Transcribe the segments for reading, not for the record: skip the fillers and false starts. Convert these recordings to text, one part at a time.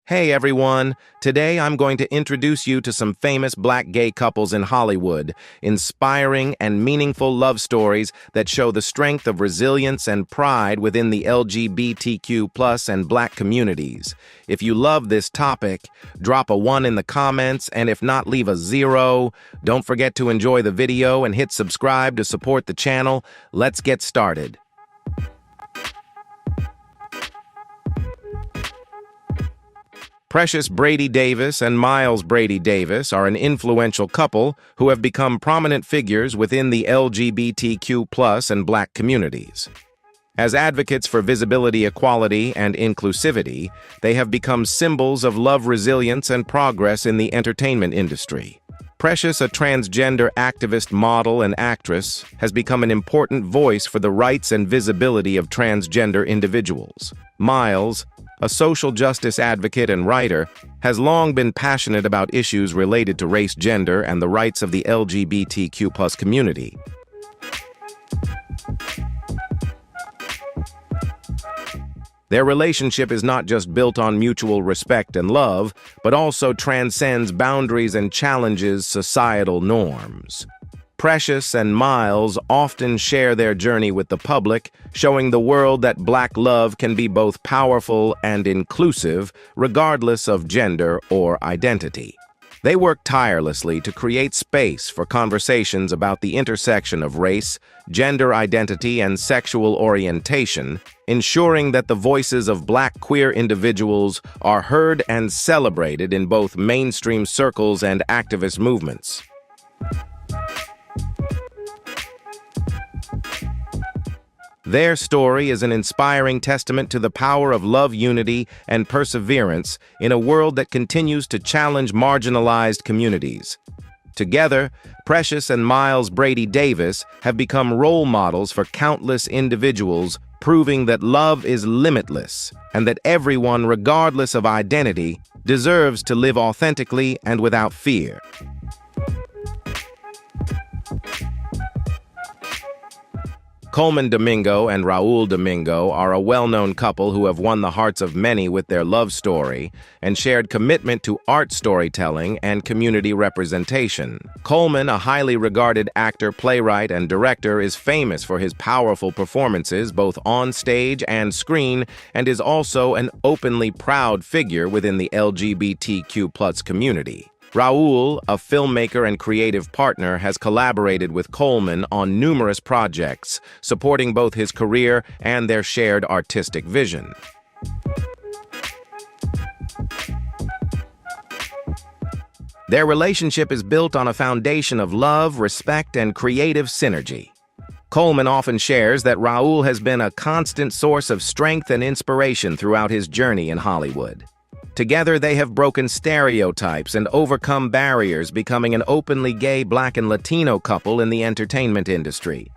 Hey everyone, today I'm going to introduce you to some famous black gay couples in Hollywood, inspiring and meaningful love stories that show the strength of resilience and pride within the LGBTQ+ and black communities. If you love this topic, drop a 1 in the comments, and if not, leave a 0. Don't forget to enjoy the video and hit subscribe to support the channel. Let's get started. Precious Brady Davis and Miles Brady Davis are an influential couple who have become prominent figures within the LGBTQ+ and black communities. As advocates for visibility, equality, and inclusivity, they have become symbols of love, resilience, and progress in the entertainment industry. Precious, a transgender activist, model, and actress, has become an important voice for the rights and visibility of transgender individuals. Miles, a social justice advocate and writer, has long been passionate about issues related to race, gender, and the rights of the LGBTQ+ community. Their relationship is not just built on mutual respect and love, but also transcends boundaries and challenges societal norms. Precious and Miles often share their journey with the public, showing the world that black love can be both powerful and inclusive, regardless of gender or identity. They work tirelessly to create space for conversations about the intersection of race, gender identity, and sexual orientation, ensuring that the voices of black queer individuals are heard and celebrated in both mainstream circles and activist movements. Their story is an inspiring testament to the power of love, unity, and perseverance in a world that continues to challenge marginalized communities. Together, Precious and Miles Brady Davis have become role models for countless individuals, proving that love is limitless and that everyone, regardless of identity, deserves to live authentically and without fear. Colman Domingo and Raul Domingo are a well-known couple who have won the hearts of many with their love story and shared commitment to art storytelling and community representation. Colman, a highly regarded actor, playwright, and director, is famous for his powerful performances both on stage and screen, and is also an openly proud figure within the LGBTQ+ community. Raul, a filmmaker and creative partner, has collaborated with Colman on numerous projects, supporting both his career and their shared artistic vision. Their relationship is built on a foundation of love, respect, and creative synergy. Colman often shares that Raul has been a constant source of strength and inspiration throughout his journey in Hollywood. Together, they have broken stereotypes and overcome barriers, becoming an openly gay Black and Latino couple in the entertainment industry.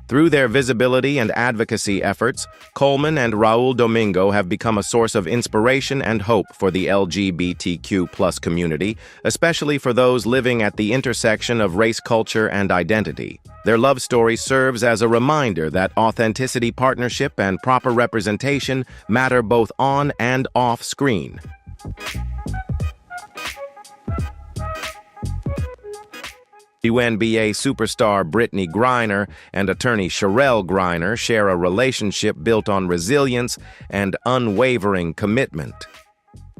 Through their visibility and advocacy efforts, Colman and Raul Domingo have become a source of inspiration and hope for the LGBTQ+ community, especially for those living at the intersection of race, culture, and identity. Their love story serves as a reminder that authenticity, partnership, and proper representation matter both on and off screen. WNBA superstar Brittney Griner and attorney Cherelle Griner share a relationship built on resilience and unwavering commitment.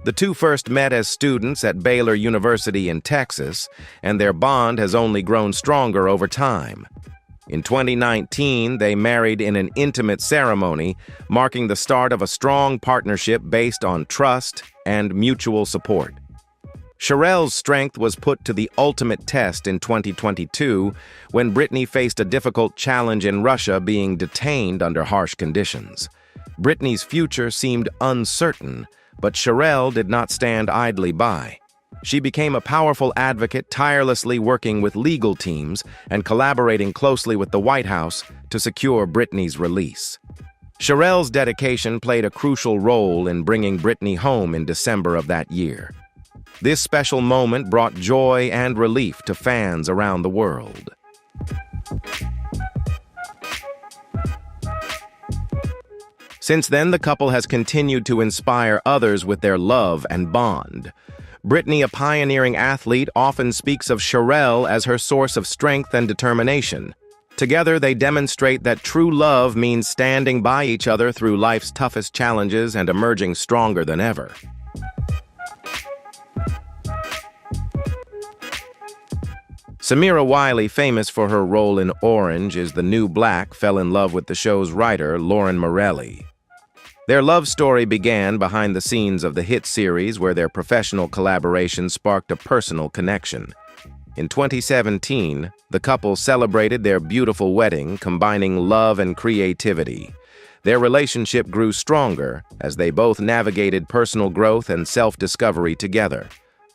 The two first met as students at Baylor University in Texas, and their bond has only grown stronger over time. In 2019, they married in an intimate ceremony, marking the start of a strong partnership based on trust and mutual support. Cherelle's strength was put to the ultimate test in 2022 when Brittney faced a difficult challenge in Russia, being detained under harsh conditions. Brittney's future seemed uncertain, but Cherelle did not stand idly by. She became a powerful advocate, tirelessly working with legal teams and collaborating closely with the White House to secure Brittney's release. Cherelle's dedication played a crucial role in bringing Brittney home in December of that year. This special moment brought joy and relief to fans around the world. Since then, the couple has continued to inspire others with their love and bond. Brittany, a pioneering athlete, often speaks of Cherelle as her source of strength and determination. Together, they demonstrate that true love means standing by each other through life's toughest challenges and emerging stronger than ever. Samira Wiley, famous for her role in Orange is the New Black, fell in love with the show's writer, Lauren Morelli. Their love story began behind the scenes of the hit series, where their professional collaboration sparked a personal connection. In 2017, the couple celebrated their beautiful wedding, combining love and creativity. Their relationship grew stronger as they both navigated personal growth and self-discovery together.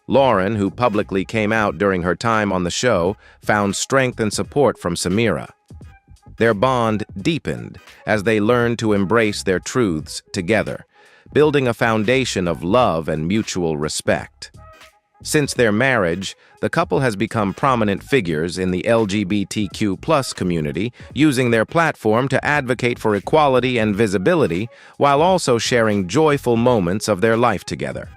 Lauren, who publicly came out during her time on the show, found strength and support from Samira. Their bond deepened as they learned to embrace their truths together, building a foundation of love and mutual respect. Since their marriage, the couple has become prominent figures in the LGBTQ+ community, using their platform to advocate for equality and visibility while also sharing joyful moments of their life together.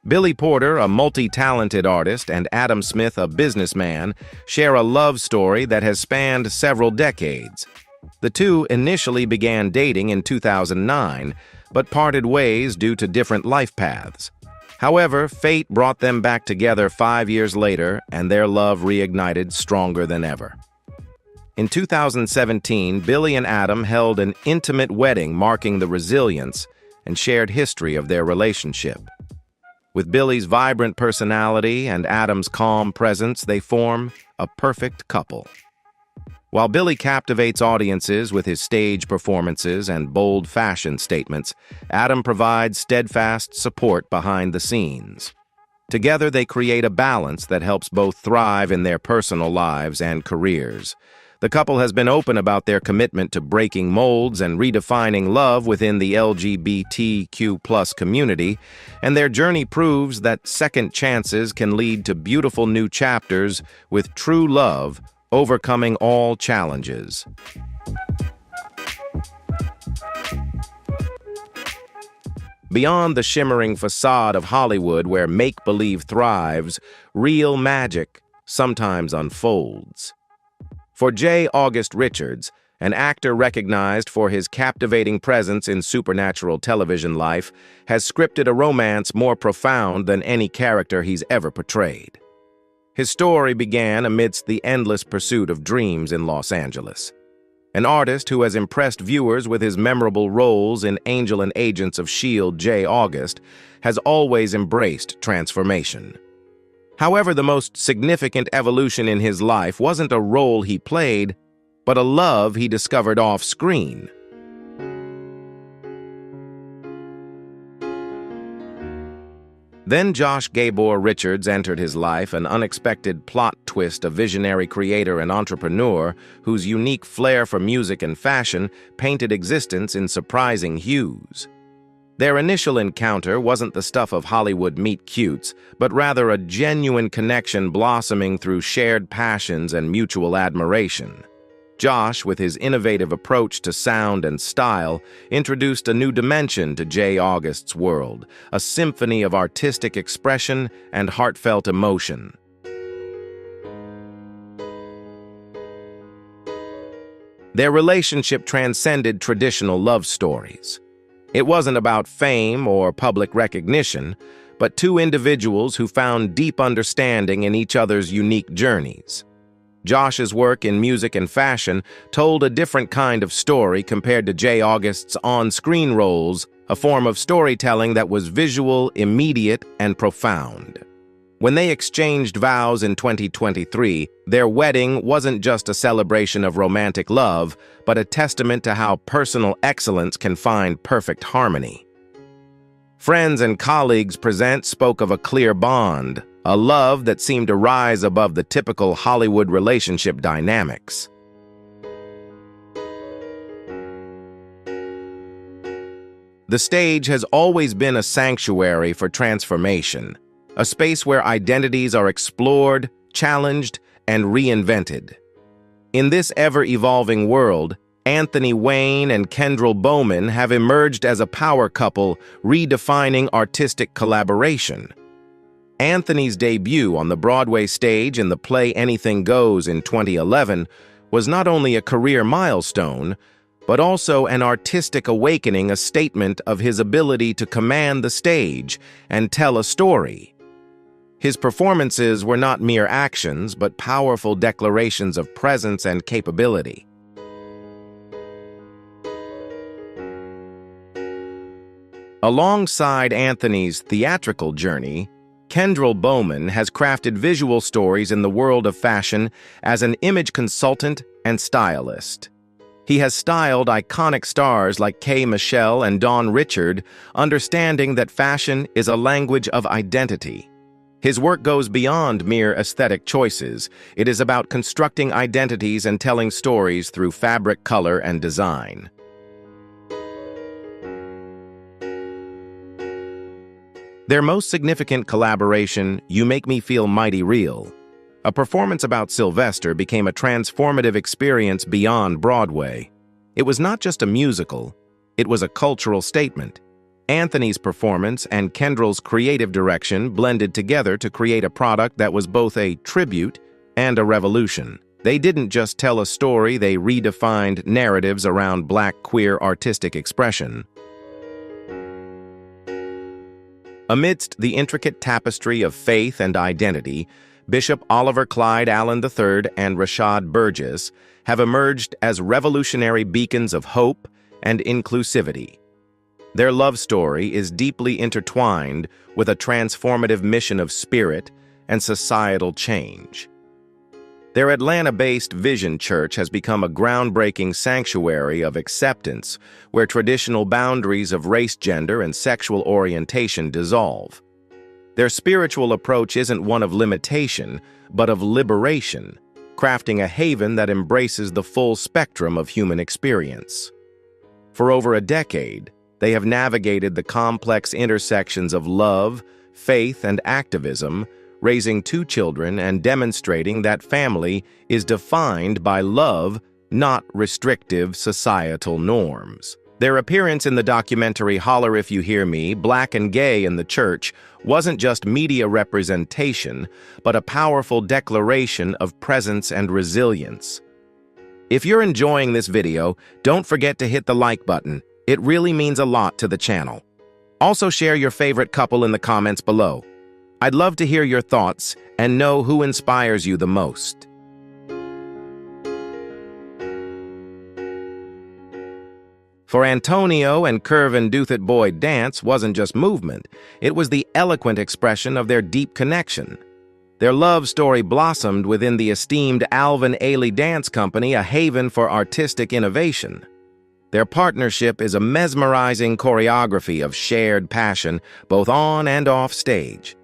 Billy Porter, a multi-talented artist, and Adam Smith, a businessman, share a love story that has spanned several decades. The two initially began dating in 2009, but parted ways due to different life paths. However, fate brought them back together 5 years later, and their love reignited stronger than ever. In 2017, Billy and Adam held an intimate wedding marking the resilience and shared history of their relationship. With Billy's vibrant personality and Adam's calm presence, they form a perfect couple. While Billy captivates audiences with his stage performances and bold fashion statements, Adam provides steadfast support behind the scenes. Together, they create a balance that helps both thrive in their personal lives and careers. The couple has been open about their commitment to breaking molds and redefining love within the LGBTQ+ community, and their journey proves that second chances can lead to beautiful new chapters with true love overcoming all challenges. Beyond the shimmering facade of Hollywood where make-believe thrives, real magic sometimes unfolds. For J. August Richards, an actor recognized for his captivating presence in supernatural television life, has scripted a romance more profound than any character he's ever portrayed. His story began amidst the endless pursuit of dreams in Los Angeles. An artist who has impressed viewers with his memorable roles in Angel and Agents of S.H.I.E.L.D., J. August, has always embraced transformation. However, the most significant evolution in his life wasn't a role he played, but a love he discovered off-screen. Then Josh Gabor Richards entered his life, an unexpected plot twist, a visionary creator and entrepreneur whose unique flair for music and fashion painted existence in surprising hues. Their initial encounter wasn't the stuff of Hollywood meet-cutes, but rather a genuine connection blossoming through shared passions and mutual admiration. Josh, with his innovative approach to sound and style, introduced a new dimension to J. August's world, a symphony of artistic expression and heartfelt emotion. Their relationship transcended traditional love stories. It wasn't about fame or public recognition, but two individuals who found deep understanding in each other's unique journeys. Josh's work in music and fashion told a different kind of story compared to J. August's on-screen roles, a form of storytelling that was visual, immediate, and profound. When they exchanged vows in 2023, their wedding wasn't just a celebration of romantic love, but a testament to how personal excellence can find perfect harmony. Friends and colleagues present spoke of a clear bond, a love that seemed to rise above the typical Hollywood relationship dynamics. The stage has always been a sanctuary for transformation, a space where identities are explored, challenged, and reinvented. In this ever-evolving world, Anthony Wayne and Kendrell Bowman have emerged as a power couple, redefining artistic collaboration. Anthony's debut on the Broadway stage in the play Anything Goes in 2011 was not only a career milestone, but also an artistic awakening, a statement of his ability to command the stage and tell a story. His performances were not mere actions, but powerful declarations of presence and capability. Alongside Anthony's theatrical journey, Kendrell Bowman has crafted visual stories in the world of fashion as an image consultant and stylist. He has styled iconic stars like Kay Michelle and Dawn Richard, understanding that fashion is a language of identity. His work goes beyond mere aesthetic choices. It is about constructing identities and telling stories through fabric, color, and design. Their most significant collaboration, You Make Me Feel Mighty Real, a performance about Sylvester, became a transformative experience beyond Broadway. It was not just a musical, it was a cultural statement. Anthony's performance and Kendrell's creative direction blended together to create a product that was both a tribute and a revolution. They didn't just tell a story, they redefined narratives around Black queer artistic expression. Amidst the intricate tapestry of faith and identity, Bishop Oliver Clyde Allen III and Rashad Burgess have emerged as revolutionary beacons of hope and inclusivity. Their love story is deeply intertwined with a transformative mission of spirit and societal change. Their Atlanta-based Vision Church has become a groundbreaking sanctuary of acceptance where traditional boundaries of race, gender, and sexual orientation dissolve. Their spiritual approach isn't one of limitation, but of liberation, crafting a haven that embraces the full spectrum of human experience. For over a decade, they have navigated the complex intersections of love, faith, and activism, raising 2 children and demonstrating that family is defined by love, not restrictive societal norms. Their appearance in the documentary Holler If You Hear Me, Black and Gay in the Church wasn't just media representation, but a powerful declaration of presence and resilience. If you're enjoying this video, don't forget to hit the like button. It really means a lot to the channel. Also share your favorite couple in the comments below. I'd love to hear your thoughts and know who inspires you the most. For Antonio and Curvin Duthat Boyd, dance wasn't just movement, it was the eloquent expression of their deep connection. Their love story blossomed within the esteemed Alvin Ailey Dance Company, a haven for artistic innovation. Their partnership is a mesmerizing choreography of shared passion, both on and off stage.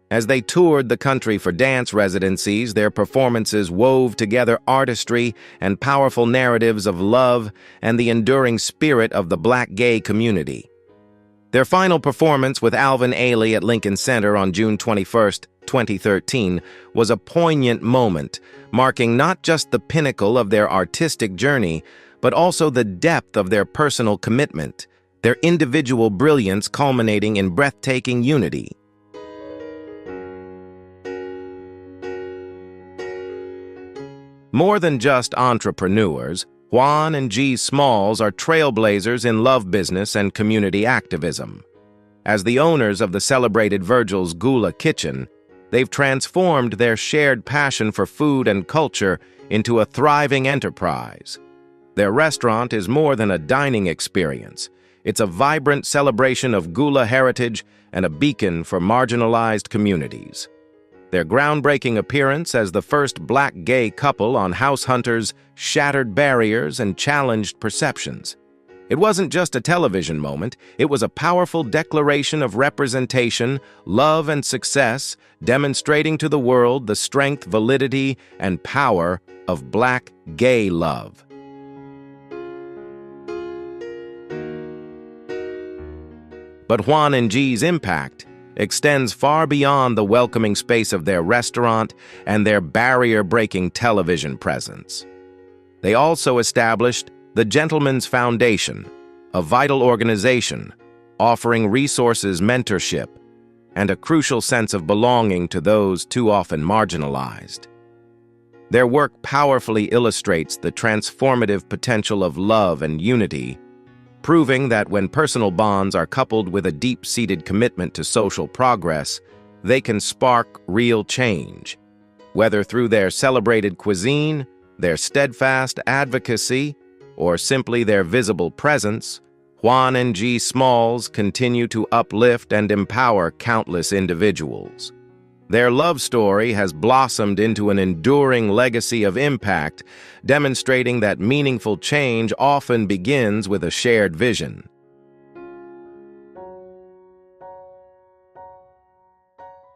As they toured the country for dance residencies, their performances wove together artistry and powerful narratives of love and the enduring spirit of the Black gay community. Their final performance with Alvin Ailey at Lincoln Center on June 21, 2013, was a poignant moment, marking not just the pinnacle of their artistic journey, but also the depth of their personal commitment, their individual brilliance culminating in breathtaking unity. More than just entrepreneurs, Juan and G. Smalls are trailblazers in love business and community activism. As the owners of the celebrated Virgil's Gula Kitchen, they've transformed their shared passion for food and culture into a thriving enterprise. Their restaurant is more than a dining experience. It's a vibrant celebration of Gula heritage and a beacon for marginalized communities. Their groundbreaking appearance as the first Black gay couple on House Hunters shattered barriers and challenged perceptions. It wasn't just a television moment, it was a powerful declaration of representation, love, and success, demonstrating to the world the strength, validity, and power of Black gay love. But Juan and G's impact extends far beyond the welcoming space of their restaurant and their barrier-breaking television presence. They also established the Gentlemen's Foundation, a vital organization offering resources, mentorship, and a crucial sense of belonging to those too often marginalized. Their work powerfully illustrates the transformative potential of love and unity, proving that when personal bonds are coupled with a deep-seated commitment to social progress, they can spark real change. Whether through their celebrated cuisine, their steadfast advocacy, or simply their visible presence, Juan and G. Smalls continue to uplift and empower countless individuals. Their love story has blossomed into an enduring legacy of impact, demonstrating that meaningful change often begins with a shared vision.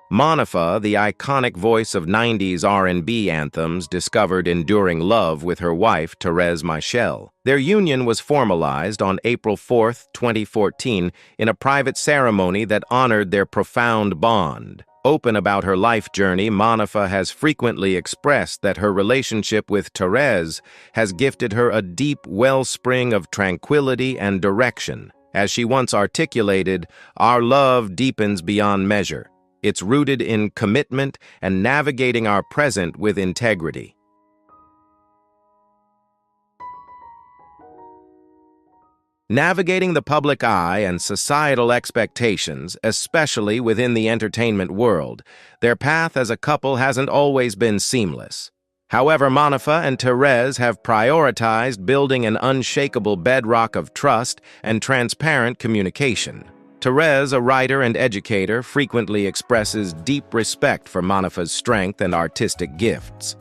Monifa, the iconic voice of 90s R&B anthems, discovered enduring love with her wife, Thérèse Michel. Their union was formalized on April 4, 2014, in a private ceremony that honored their profound bond. Open about her life journey, Monifa has frequently expressed that her relationship with Thérèse has gifted her a deep wellspring of tranquility and direction. As she once articulated, "Our love deepens beyond measure. It's rooted in commitment and navigating our present with integrity." Navigating the public eye and societal expectations, especially within the entertainment world, their path as a couple hasn't always been seamless. However, Monifa and Thérèse have prioritized building an unshakable bedrock of trust and transparent communication. Thérèse, a writer and educator, frequently expresses deep respect for Monifa's strength and artistic gifts.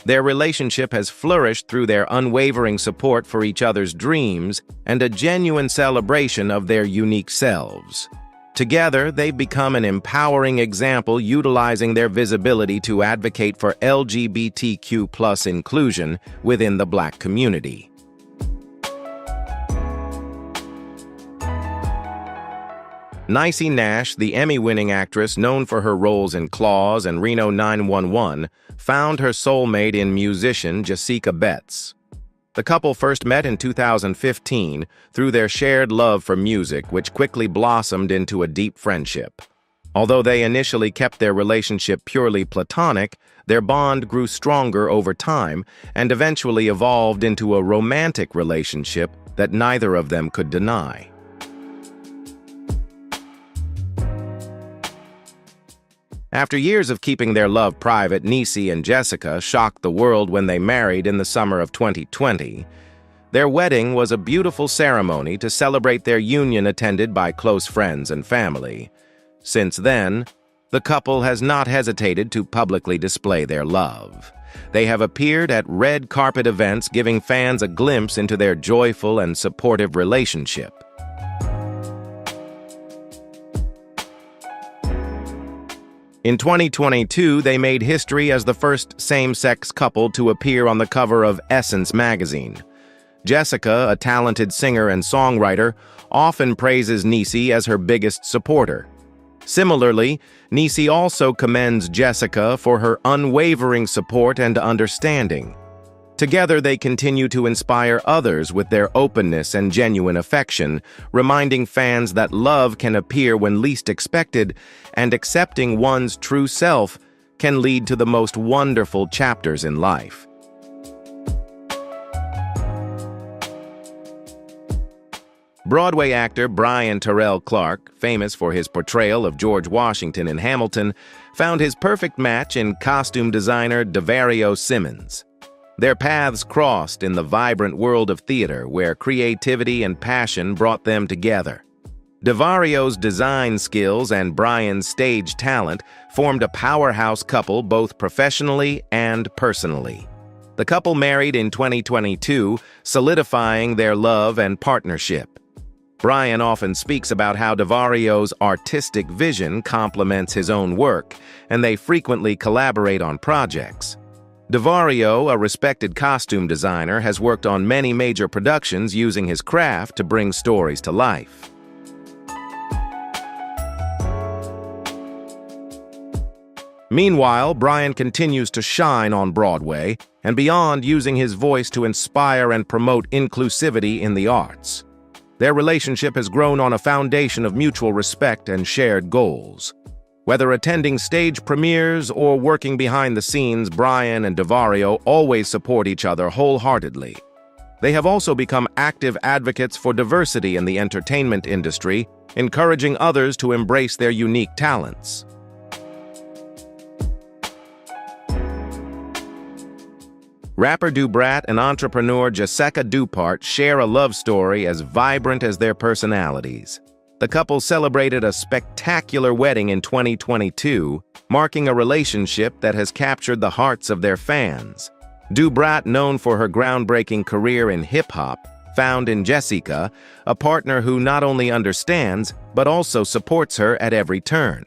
Their relationship has flourished through their unwavering support for each other's dreams and a genuine celebration of their unique selves. Together, they've become an empowering example, utilizing their visibility to advocate for LGBTQ+ inclusion within the Black community. Niecy Nash, the Emmy-winning actress known for her roles in Claws and Reno 911, found her soulmate in musician Jessica Betts. The couple first met in 2015 through their shared love for music, which quickly blossomed into a deep friendship. Although they initially kept their relationship purely platonic, their bond grew stronger over time and eventually evolved into a romantic relationship that neither of them could deny. After years of keeping their love private, Niecy and Jessica shocked the world when they married in the summer of 2020. Their wedding was a beautiful ceremony to celebrate their union, attended by close friends and family. Since then, the couple has not hesitated to publicly display their love. They have appeared at red carpet events, giving fans a glimpse into their joyful and supportive relationship. In 2022, they made history as the first same-sex couple to appear on the cover of Essence magazine. Jessica, a talented singer and songwriter, often praises Niecy as her biggest supporter. Similarly, Niecy also commends Jessica for her unwavering support and understanding. Together, they continue to inspire others with their openness and genuine affection, reminding fans that love can appear when least expected, and accepting one's true self can lead to the most wonderful chapters in life. Broadway actor Brian Terrell Clark, famous for his portrayal of George Washington in Hamilton, found his perfect match in costume designer DeVario Simmons. Their paths crossed in the vibrant world of theater, where creativity and passion brought them together. DeVario's design skills and Brian's stage talent formed a powerhouse couple both professionally and personally. The couple married in 2022, solidifying their love and partnership. Brian often speaks about how DeVario's artistic vision complements his own work, and they frequently collaborate on projects. DeVario, a respected costume designer, has worked on many major productions using his craft to bring stories to life. Meanwhile, Brian continues to shine on Broadway, and beyond, using his voice to inspire and promote inclusivity in the arts. Their relationship has grown on a foundation of mutual respect and shared goals. Whether attending stage premieres or working behind the scenes, Brian and DeVario always support each other wholeheartedly. They have also become active advocates for diversity in the entertainment industry, encouraging others to embrace their unique talents. Rapper Du Brat and entrepreneur Jessica Dupart share a love story as vibrant as their personalities. The couple celebrated a spectacular wedding in 2022, marking a relationship that has captured the hearts of their fans. Du Brat, known for her groundbreaking career in hip-hop, found in Jessica a partner who not only understands, but also supports her at every turn.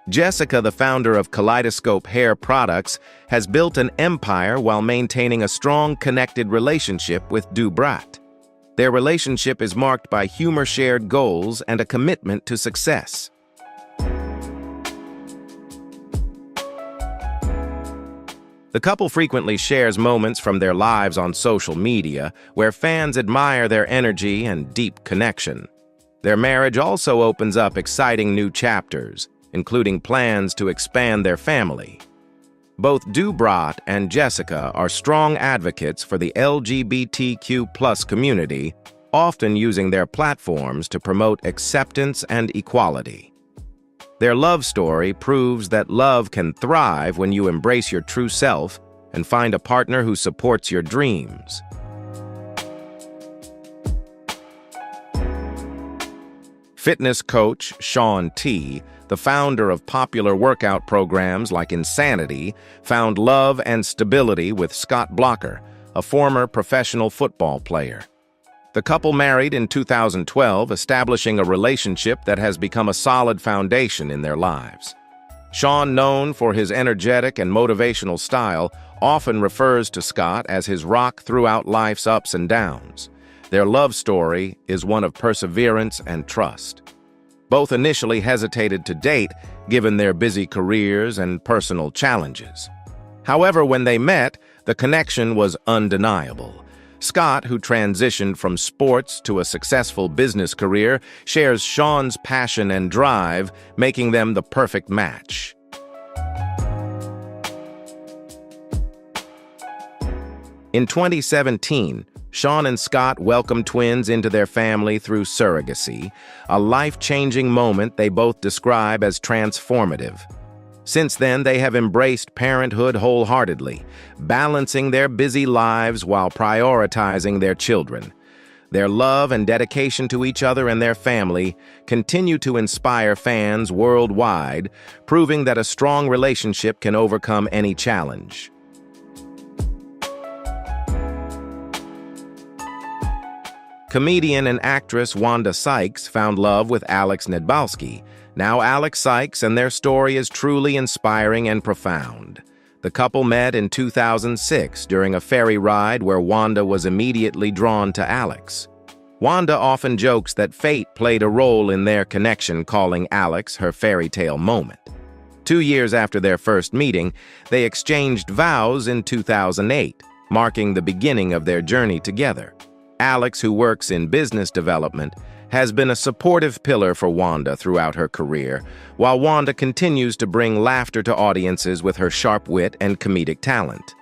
Jessica, the founder of Kaleidoscope Hair Products, has built an empire while maintaining a strong, connected relationship with Du Brat. Their relationship is marked by humor, shared goals, and a commitment to success. The couple frequently shares moments from their lives on social media, where fans admire their energy and deep connection. Their marriage also opens up exciting new chapters, including plans to expand their family. Both Du Brat and Jessica are strong advocates for the LGBTQ+ community, often using their platforms to promote acceptance and equality. Their love story proves that love can thrive when you embrace your true self and find a partner who supports your dreams. Fitness coach Shaun T, the founder of popular workout programs like Insanity, found love and stability with Scott Blocker, a former professional football player. The couple married in 2012, establishing a relationship that has become a solid foundation in their lives. Shaun, known for his energetic and motivational style, often refers to Scott as his rock throughout life's ups and downs. Their love story is one of perseverance and trust. Both initially hesitated to date, given their busy careers and personal challenges. However, when they met, the connection was undeniable. Scott, who transitioned from sports to a successful business career, shares Shaun's passion and drive, making them the perfect match. In 2017, Shaun and Scott welcomed twins into their family through surrogacy, a life-changing moment they both describe as transformative. Since then, they have embraced parenthood wholeheartedly, balancing their busy lives while prioritizing their children. Their love and dedication to each other and their family continue to inspire fans worldwide, proving that a strong relationship can overcome any challenge. Comedian and actress Wanda Sykes found love with Alex Nedbalski. Now Alex Sykes, and their story is truly inspiring and profound. The couple met in 2006 during a ferry ride where Wanda was immediately drawn to Alex. Wanda often jokes that fate played a role in their connection, calling Alex her fairy tale moment. 2 years after their first meeting, they exchanged vows in 2008, marking the beginning of their journey together. Alex, who works in business development, has been a supportive pillar for Wanda throughout her career, while Wanda continues to bring laughter to audiences with her sharp wit and comedic talent.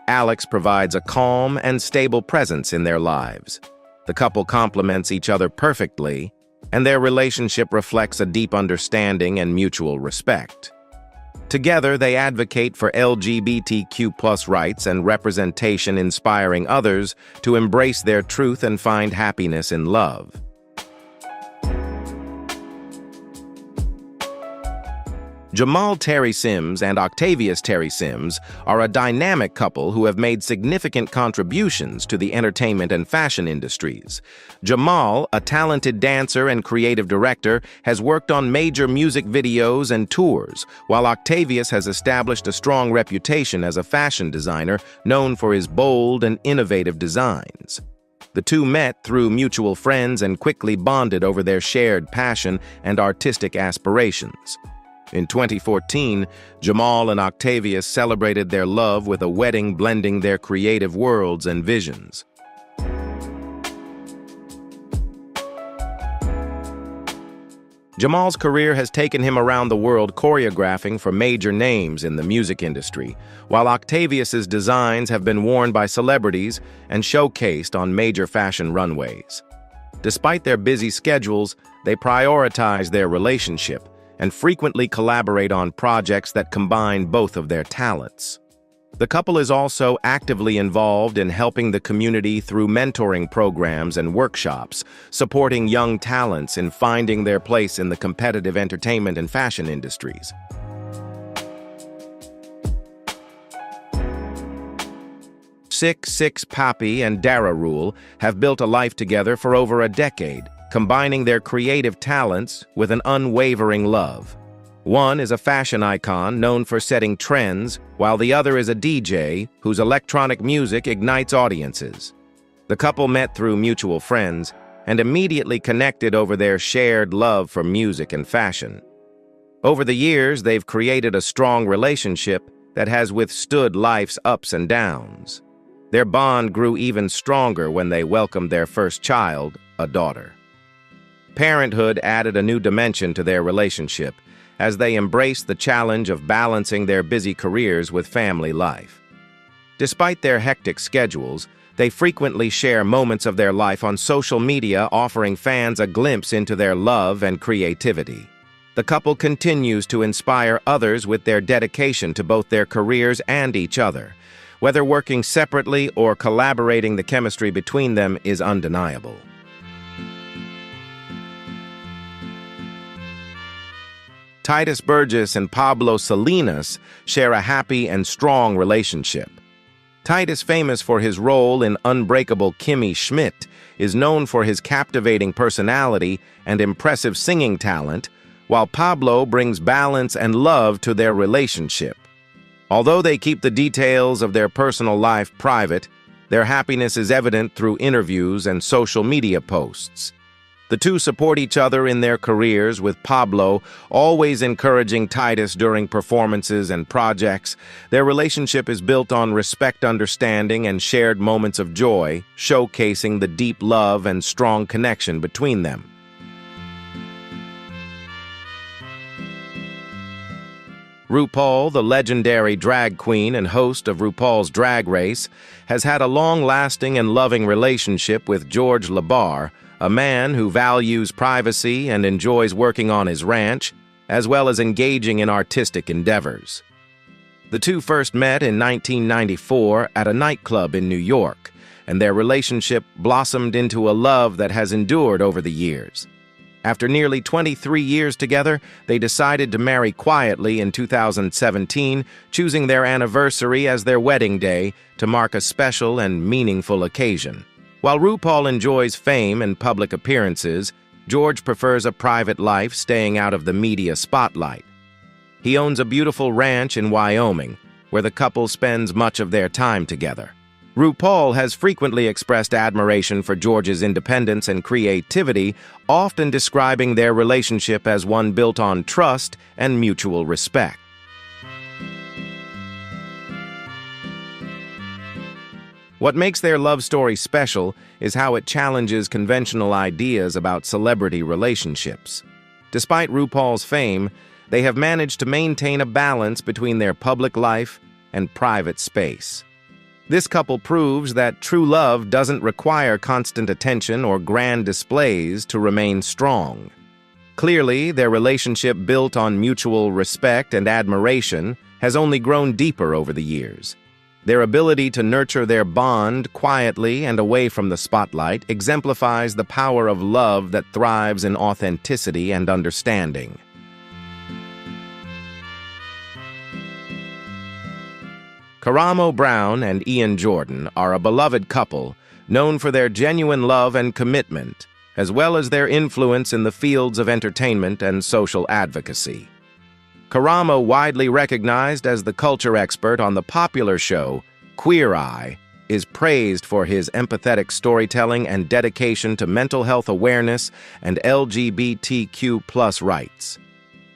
Alex provides a calm and stable presence in their lives. The couple complements each other perfectly, and their relationship reflects a deep understanding and mutual respect. Together, they advocate for LGBTQ+ rights and representation, inspiring others to embrace their truth and find happiness in love. Jamal Terry Sims and Octavius Terry Sims are a dynamic couple who have made significant contributions to the entertainment and fashion industries. Jamal, a talented dancer and creative director, has worked on major music videos and tours, while Octavius has established a strong reputation as a fashion designer known for his bold and innovative designs. The two met through mutual friends and quickly bonded over their shared passion and artistic aspirations. In 2014, Jamal and Octavius celebrated their love with a wedding blending their creative worlds and visions. Jamal's career has taken him around the world choreographing for major names in the music industry, while Octavius's designs have been worn by celebrities and showcased on major fashion runways. Despite their busy schedules, they prioritize their relationship and frequently collaborate on projects that combine both of their talents. The couple is also actively involved in helping the community through mentoring programs and workshops, supporting young talents in finding their place in the competitive entertainment and fashion industries. Six Papi and Dara Rule have built a life together for over a decade, combining their creative talents with an unwavering love. One is a fashion icon known for setting trends, while the other is a DJ whose electronic music ignites audiences. The couple met through mutual friends and immediately connected over their shared love for music and fashion. Over the years, they've created a strong relationship that has withstood life's ups and downs. Their bond grew even stronger when they welcomed their first child, a daughter. Parenthood added a new dimension to their relationship, as they embrace the challenge of balancing their busy careers with family life. Despite their hectic schedules, they frequently share moments of their life on social media, offering fans a glimpse into their love and creativity. The couple continues to inspire others with their dedication to both their careers and each other. Whether working separately or collaborating, the chemistry between them is undeniable. Tituss Burgess and Pablo Salinas share a happy and strong relationship. Tituss, famous for his role in Unbreakable Kimmy Schmidt, is known for his captivating personality and impressive singing talent, while Pablo brings balance and love to their relationship. Although they keep the details of their personal life private, their happiness is evident through interviews and social media posts. The two support each other in their careers, with Pablo always encouraging Tituss during performances and projects. Their relationship is built on respect, understanding, and shared moments of joy, showcasing the deep love and strong connection between them. RuPaul, the legendary drag queen and host of RuPaul's Drag Race, has had a long-lasting and loving relationship with George LeBar, a man who values privacy and enjoys working on his ranch, as well as engaging in artistic endeavors. The two first met in 1994 at a nightclub in New York, and their relationship blossomed into a love that has endured over the years. After nearly 23 years together, they decided to marry quietly in 2017, choosing their anniversary as their wedding day to mark a special and meaningful occasion. While RuPaul enjoys fame and public appearances, George prefers a private life, staying out of the media spotlight. He owns a beautiful ranch in Wyoming, where the couple spends much of their time together. RuPaul has frequently expressed admiration for George's independence and creativity, often describing their relationship as one built on trust and mutual respect. What makes their love story special is how it challenges conventional ideas about celebrity relationships. Despite RuPaul's fame, they have managed to maintain a balance between their public life and private space. This couple proves that true love doesn't require constant attention or grand displays to remain strong. Clearly, their relationship, built on mutual respect and admiration, has only grown deeper over the years. Their ability to nurture their bond quietly and away from the spotlight exemplifies the power of love that thrives in authenticity and understanding. Karamo Brown and Ian Jordan are a beloved couple known for their genuine love and commitment, as well as their influence in the fields of entertainment and social advocacy. Karamo, widely recognized as the culture expert on the popular show Queer Eye, is praised for his empathetic storytelling and dedication to mental health awareness and LGBTQ+ rights.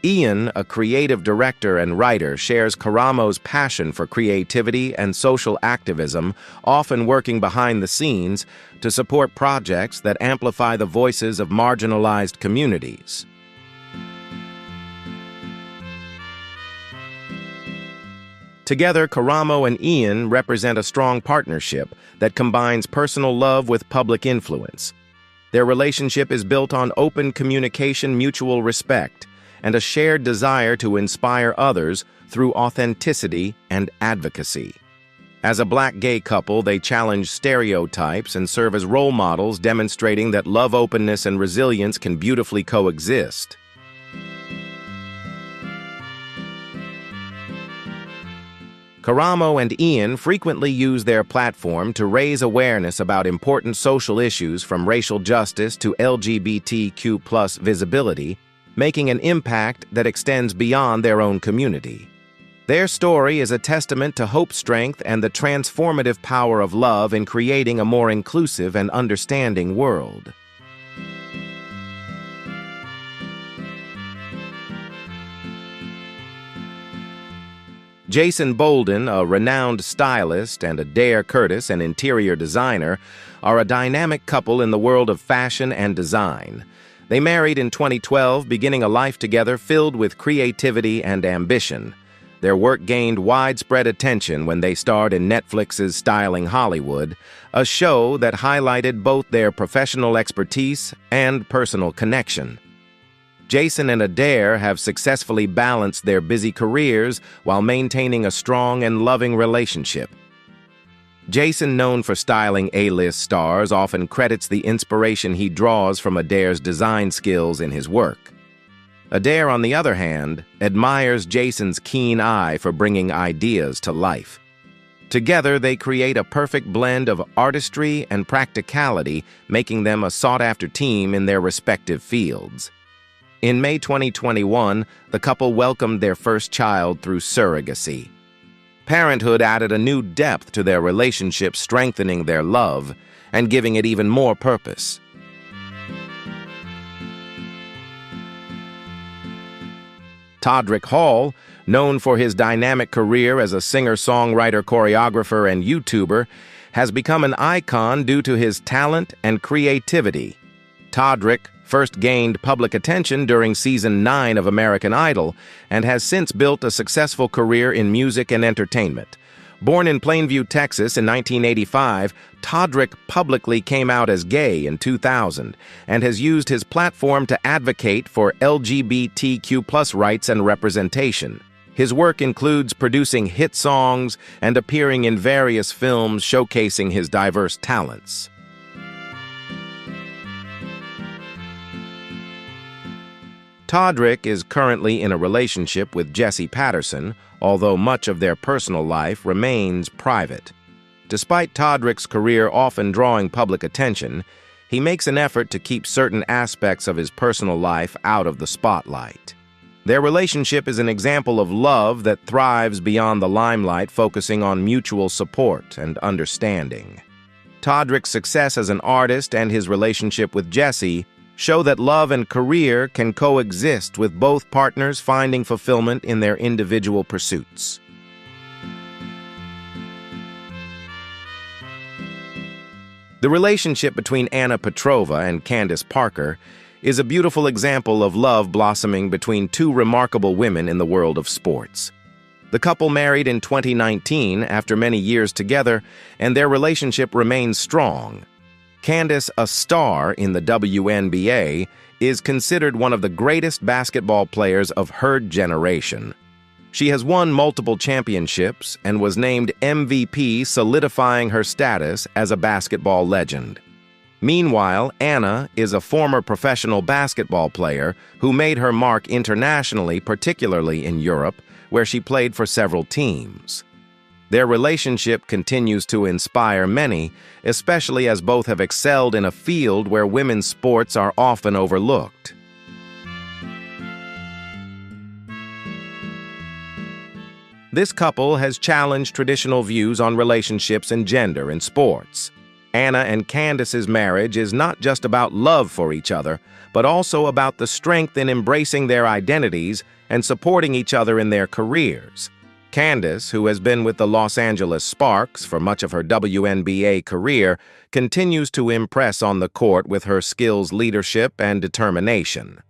Ian, a creative director and writer, shares Karamo's passion for creativity and social activism, often working behind the scenes to support projects that amplify the voices of marginalized communities. Together, Karamo and Ian represent a strong partnership that combines personal love with public influence. Their relationship is built on open communication, mutual respect, and a shared desire to inspire others through authenticity and advocacy. As a Black gay couple, they challenge stereotypes and serve as role models, demonstrating that love, openness, and resilience can beautifully coexist. Karamo and Ian frequently use their platform to raise awareness about important social issues, from racial justice to LGBTQ+ visibility, making an impact that extends beyond their own community. Their story is a testament to hope, strength, and the transformative power of love in creating a more inclusive and understanding world. Jason Bolden, a renowned stylist, and Adair Curtis, an interior designer, are a dynamic couple in the world of fashion and design. They married in 2012, beginning a life together filled with creativity and ambition. Their work gained widespread attention when they starred in Netflix's Styling Hollywood, a show that highlighted both their professional expertise and personal connection. Jason and Adair have successfully balanced their busy careers while maintaining a strong and loving relationship. Jason, known for styling A-list stars, often credits the inspiration he draws from Adair's design skills in his work. Adair, on the other hand, admires Jason's keen eye for bringing ideas to life. Together, they create a perfect blend of artistry and practicality, making them a sought-after team in their respective fields. In May 2021, the couple welcomed their first child through surrogacy. Parenthood added a new depth to their relationship, strengthening their love and giving it even more purpose. Todrick Hall, known for his dynamic career as a singer, songwriter, choreographer, and YouTuber, has become an icon due to his talent and creativity. Todrick first gained public attention during Season 9 of American Idol and has since built a successful career in music and entertainment. Born in Plainview, Texas in 1985, Todrick publicly came out as gay in 2000 and has used his platform to advocate for LGBTQ+ rights and representation. His work includes producing hit songs and appearing in various films showcasing his diverse talents. Todrick is currently in a relationship with Jessie Patterson, although much of their personal life remains private. Despite Todrick's career often drawing public attention, he makes an effort to keep certain aspects of his personal life out of the spotlight. Their relationship is an example of love that thrives beyond the limelight, focusing on mutual support and understanding. Todrick's success as an artist and his relationship with Jessie show that love and career can coexist, with both partners finding fulfillment in their individual pursuits. The relationship between Anna Petrova and Candace Parker is a beautiful example of love blossoming between two remarkable women in the world of sports. The couple married in 2019 after many years together, and their relationship remains strong. Candace, a star in the WNBA, is considered one of the greatest basketball players of her generation. She has won multiple championships and was named MVP, solidifying her status as a basketball legend. Meanwhile, Anna is a former professional basketball player who made her mark internationally, particularly in Europe, where she played for several teams. Their relationship continues to inspire many, especially as both have excelled in a field where women's sports are often overlooked. This couple has challenged traditional views on relationships and gender in sports. Anna and Candace's marriage is not just about love for each other, but also about the strength in embracing their identities and supporting each other in their careers. Candace, who has been with the Los Angeles Sparks for much of her WNBA career, continues to impress on the court with her skills, leadership, and determination.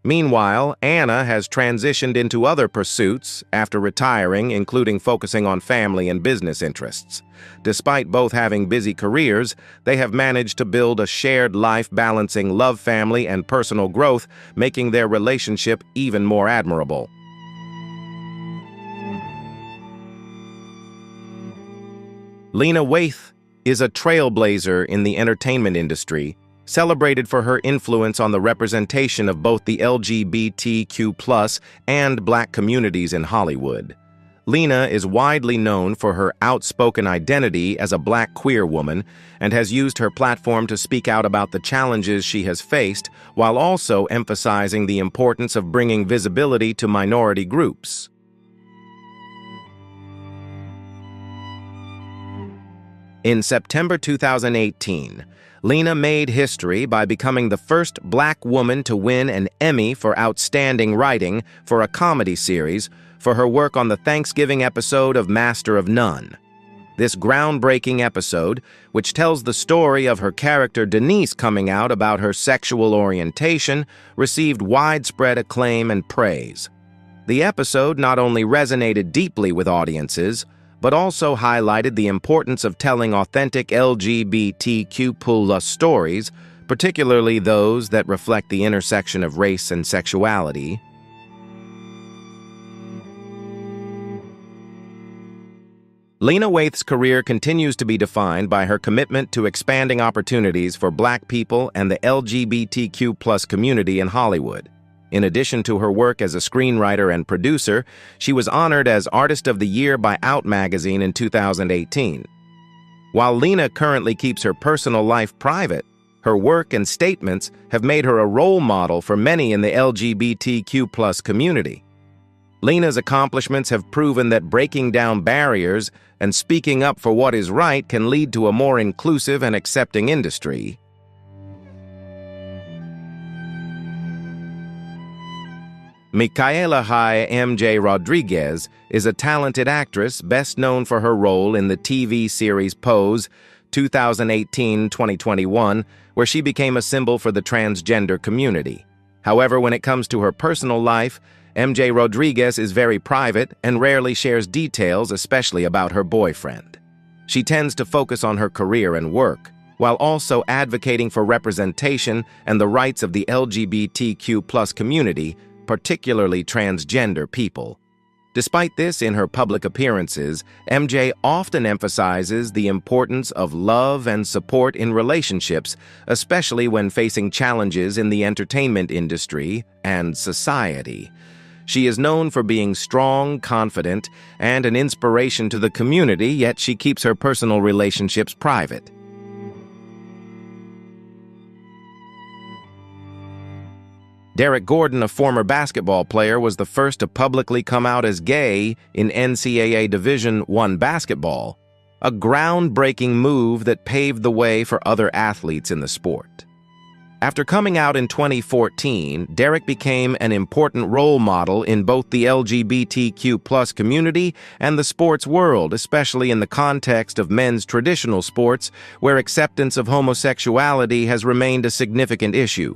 Meanwhile, Anna has transitioned into other pursuits after retiring, including focusing on family and business interests. Despite both having busy careers, they have managed to build a shared life balancing love, family, and personal growth, making their relationship even more admirable. Lena Waithe is a trailblazer in the entertainment industry, celebrated for her influence on the representation of both the LGBTQ+ and Black communities in Hollywood. Lena is widely known for her outspoken identity as a Black queer woman and has used her platform to speak out about the challenges she has faced while also emphasizing the importance of bringing visibility to minority groups. In September 2018, Lena made history by becoming the first Black woman to win an Emmy for Outstanding Writing for a comedy series for her work on the Thanksgiving episode of Master of None. This groundbreaking episode, which tells the story of her character Denise coming out about her sexual orientation, received widespread acclaim and praise. The episode not only resonated deeply with audiences, but also highlighted the importance of telling authentic LGBTQ+ stories, particularly those that reflect the intersection of race and sexuality. Lena Waithe's career continues to be defined by her commitment to expanding opportunities for Black people and the LGBTQ+ community in Hollywood. In addition to her work as a screenwriter and producer, she was honored as Artist of the Year by Out magazine in 2018. While Lena currently keeps her personal life private, her work and statements have made her a role model for many in the LGBTQ+ community. Lena's accomplishments have proven that breaking down barriers and speaking up for what is right can lead to a more inclusive and accepting industry. Micaela Hai MJ Rodriguez is a talented actress best known for her role in the TV series Pose 2018-2021, where she became a symbol for the transgender community. However, when it comes to her personal life, MJ Rodriguez is very private and rarely shares details, especially about her boyfriend. She tends to focus on her career and work, while also advocating for representation and the rights of the LGBTQ+ community, particularly transgender people. Despite this, in her public appearances, MJ often emphasizes the importance of love and support in relationships, especially when facing challenges in the entertainment industry and society. She is known for being strong, confident, and an inspiration to the community, yet she keeps her personal relationships private. Derek Gordon, a former basketball player, was the first to publicly come out as gay in NCAA Division I basketball, a groundbreaking move that paved the way for other athletes in the sport. After coming out in 2014, Derek became an important role model in both the LGBTQ+ community and the sports world, especially in the context of men's traditional sports, where acceptance of homosexuality has remained a significant issue.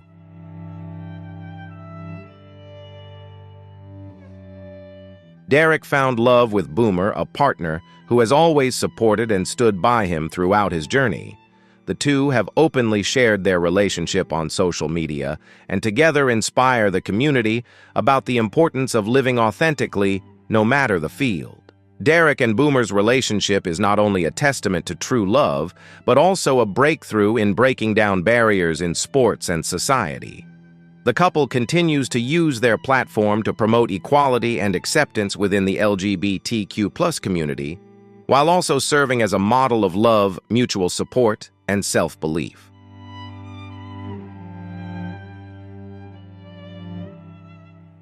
Derek found love with Boomer, a partner who has always supported and stood by him throughout his journey. The two have openly shared their relationship on social media and together inspire the community about the importance of living authentically, no matter the field. Derek and Boomer's relationship is not only a testament to true love, but also a breakthrough in breaking down barriers in sports and society. The couple continues to use their platform to promote equality and acceptance within the LGBTQ+ community, while also serving as a model of love, mutual support, and self-belief.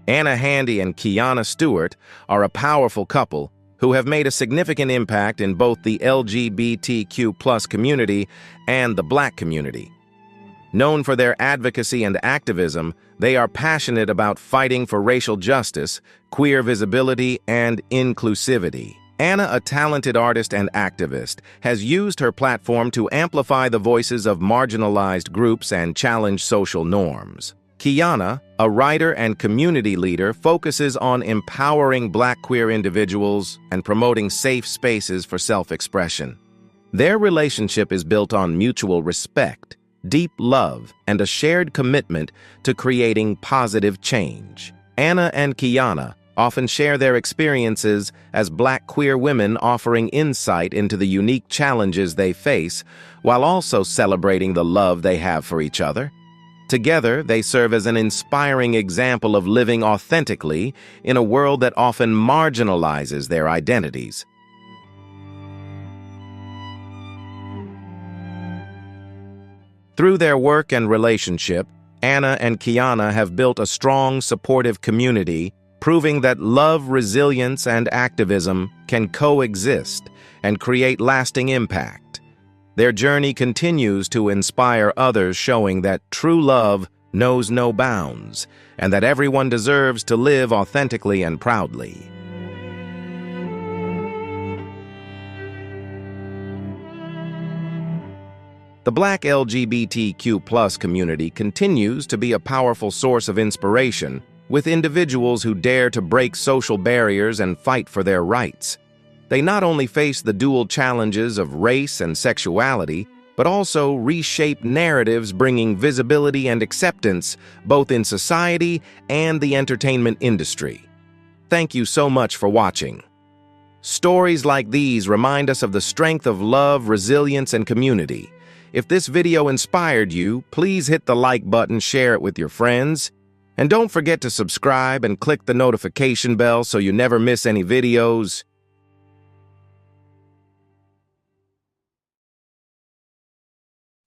Anna Handy and Kiana Stewart are a powerful couple who have made a significant impact in both the LGBTQ+ community and the Black community. Known for their advocacy and activism, they are passionate about fighting for racial justice, queer visibility, and inclusivity. Anna, a talented artist and activist, has used her platform to amplify the voices of marginalized groups and challenge social norms. Kiana, a writer and community leader, focuses on empowering Black queer individuals and promoting safe spaces for self-expression. Their relationship is built on mutual respect, deep love, and a shared commitment to creating positive change. Anna and Kiana often share their experiences as Black queer women, offering insight into the unique challenges they face, while also celebrating the love they have for each other. Together, they serve as an inspiring example of living authentically in a world that often marginalizes their identities. Through their work and relationship, Anna and Kiana have built a strong, supportive community, proving that love, resilience, and activism can coexist and create lasting impact. Their journey continues to inspire others, showing that true love knows no bounds and that everyone deserves to live authentically and proudly. The Black LGBTQ+ community continues to be a powerful source of inspiration, with individuals who dare to break social barriers and fight for their rights. They not only face the dual challenges of race and sexuality, but also reshape narratives, bringing visibility and acceptance both in society and the entertainment industry. Thank you so much for watching. Stories like these remind us of the strength of love, resilience, and community. If this video inspired you, please hit the like button, share it with your friends, and don't forget to subscribe and click the notification bell so you never miss any videos.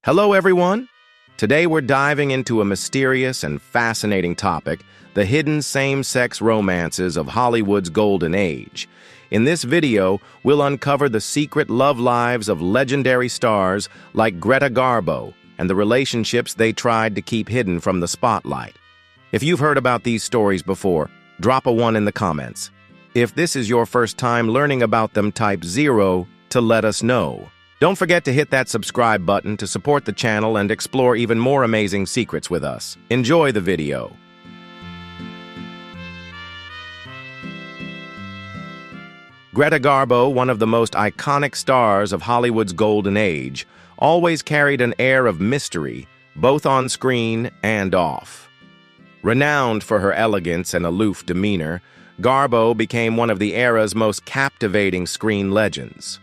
Hello everyone! Today we're diving into a mysterious and fascinating topic, the hidden same-sex romances of Hollywood's golden age. In this video, we'll uncover the secret love lives of legendary stars like Greta Garbo and the relationships they tried to keep hidden from the spotlight. If you've heard about these stories before, drop a 1 in the comments. If this is your first time learning about them, type 0 to let us know. Don't forget to hit that subscribe button to support the channel and explore even more amazing secrets with us. Enjoy the video. Greta Garbo, one of the most iconic stars of Hollywood's golden age, always carried an air of mystery, both on screen and off. Renowned for her elegance and aloof demeanor, Garbo became one of the era's most captivating screen legends.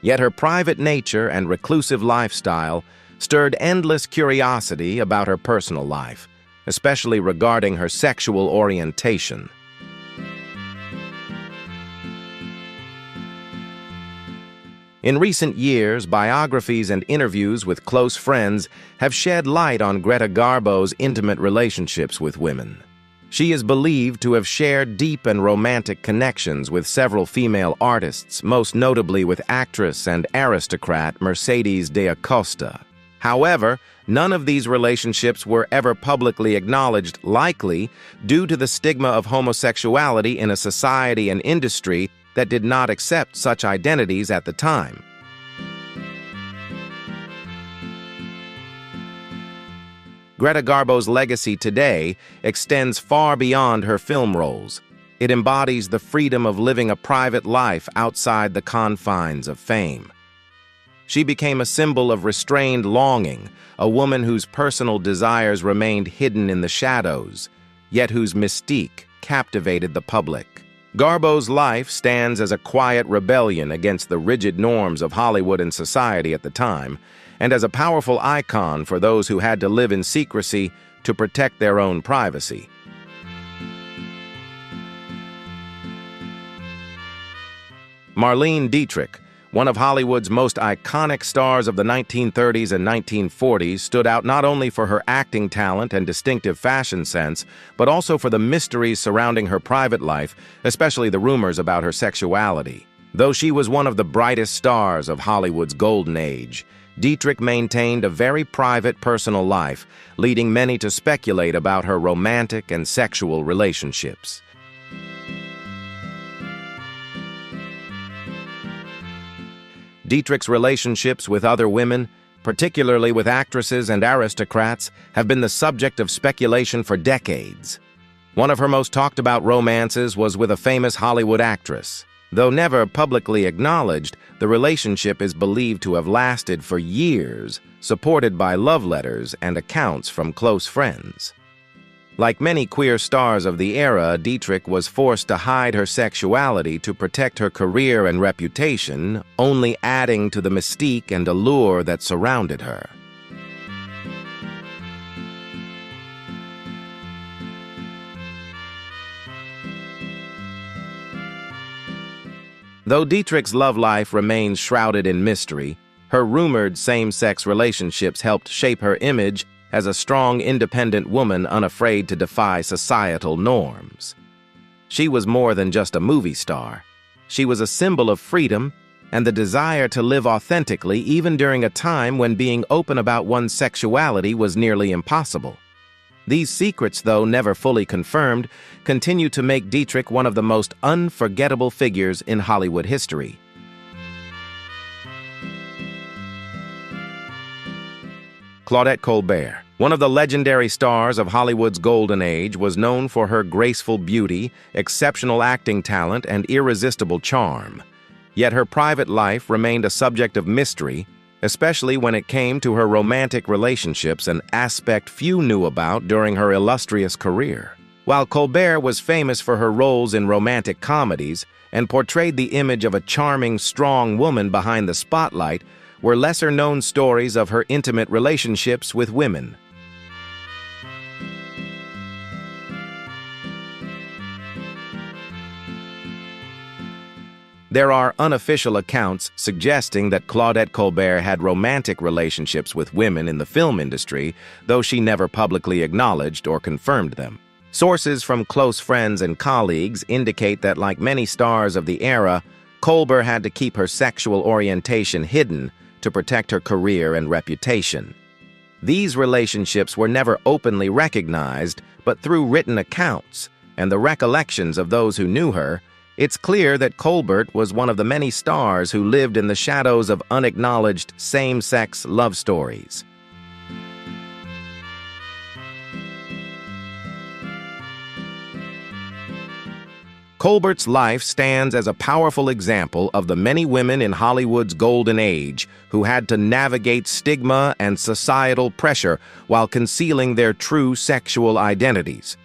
Yet her private nature and reclusive lifestyle stirred endless curiosity about her personal life, especially regarding her sexual orientation. In recent years, biographies and interviews with close friends have shed light on Greta Garbo's intimate relationships with women. She is believed to have shared deep and romantic connections with several female artists, most notably with actress and aristocrat Mercedes Acosta. However, none of these relationships were ever publicly acknowledged, likely due to the stigma of homosexuality in a society and industry that did not accept such identities at the time. Greta Garbo's legacy today extends far beyond her film roles. It embodies the freedom of living a private life outside the confines of fame. She became a symbol of restrained longing, a woman whose personal desires remained hidden in the shadows, yet whose mystique captivated the public. Garbo's life stands as a quiet rebellion against the rigid norms of Hollywood and society at the time, and as a powerful icon for those who had to live in secrecy to protect their own privacy. Marlene Dietrich, one of Hollywood's most iconic stars of the 1930s and 1940s, stood out not only for her acting talent and distinctive fashion sense, but also for the mysteries surrounding her private life, especially the rumors about her sexuality. Though she was one of the brightest stars of Hollywood's golden age, Dietrich maintained a very private personal life, leading many to speculate about her romantic and sexual relationships. Dietrich's relationships with other women, particularly with actresses and aristocrats, have been the subject of speculation for decades. One of her most talked-about romances was with a famous Hollywood actress. Though never publicly acknowledged, the relationship is believed to have lasted for years, supported by love letters and accounts from close friends. Like many queer stars of the era, Dietrich was forced to hide her sexuality to protect her career and reputation, only adding to the mystique and allure that surrounded her. Though Dietrich's love life remains shrouded in mystery, her rumored same-sex relationships helped shape her image as a strong, independent woman unafraid to defy societal norms. She was more than just a movie star. She was a symbol of freedom and the desire to live authentically even during a time when being open about one's sexuality was nearly impossible. These secrets, though never fully confirmed, continue to make Dietrich one of the most unforgettable figures in Hollywood history. Claudette Colbert, one of the legendary stars of Hollywood's golden age, was known for her graceful beauty, exceptional acting talent, and irresistible charm. Yet her private life remained a subject of mystery, especially when it came to her romantic relationships, an aspect few knew about during her illustrious career. While Colbert was famous for her roles in romantic comedies and portrayed the image of a charming, strong woman behind the spotlight, were lesser-known stories of her intimate relationships with women. There are unofficial accounts suggesting that Claudette Colbert had romantic relationships with women in the film industry, though she never publicly acknowledged or confirmed them. Sources from close friends and colleagues indicate that, like many stars of the era, Colbert had to keep her sexual orientation hidden to protect her career and reputation. These relationships were never openly recognized, but through written accounts and the recollections of those who knew her, it's clear that Colbert was one of the many stars who lived in the shadows of unacknowledged same-sex love stories. Colbert's life stands as a powerful example of the many women in Hollywood's golden age who had to navigate stigma and societal pressure while concealing their true sexual identities.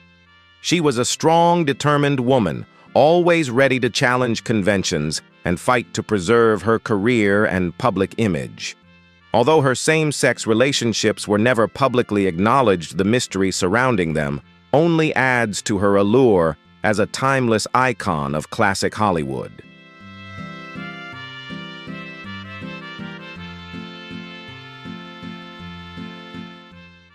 She was a strong, determined woman, always ready to challenge conventions and fight to preserve her career and public image. Although her same-sex relationships were never publicly acknowledged, the mystery surrounding them only adds to her allure as a timeless icon of classic Hollywood.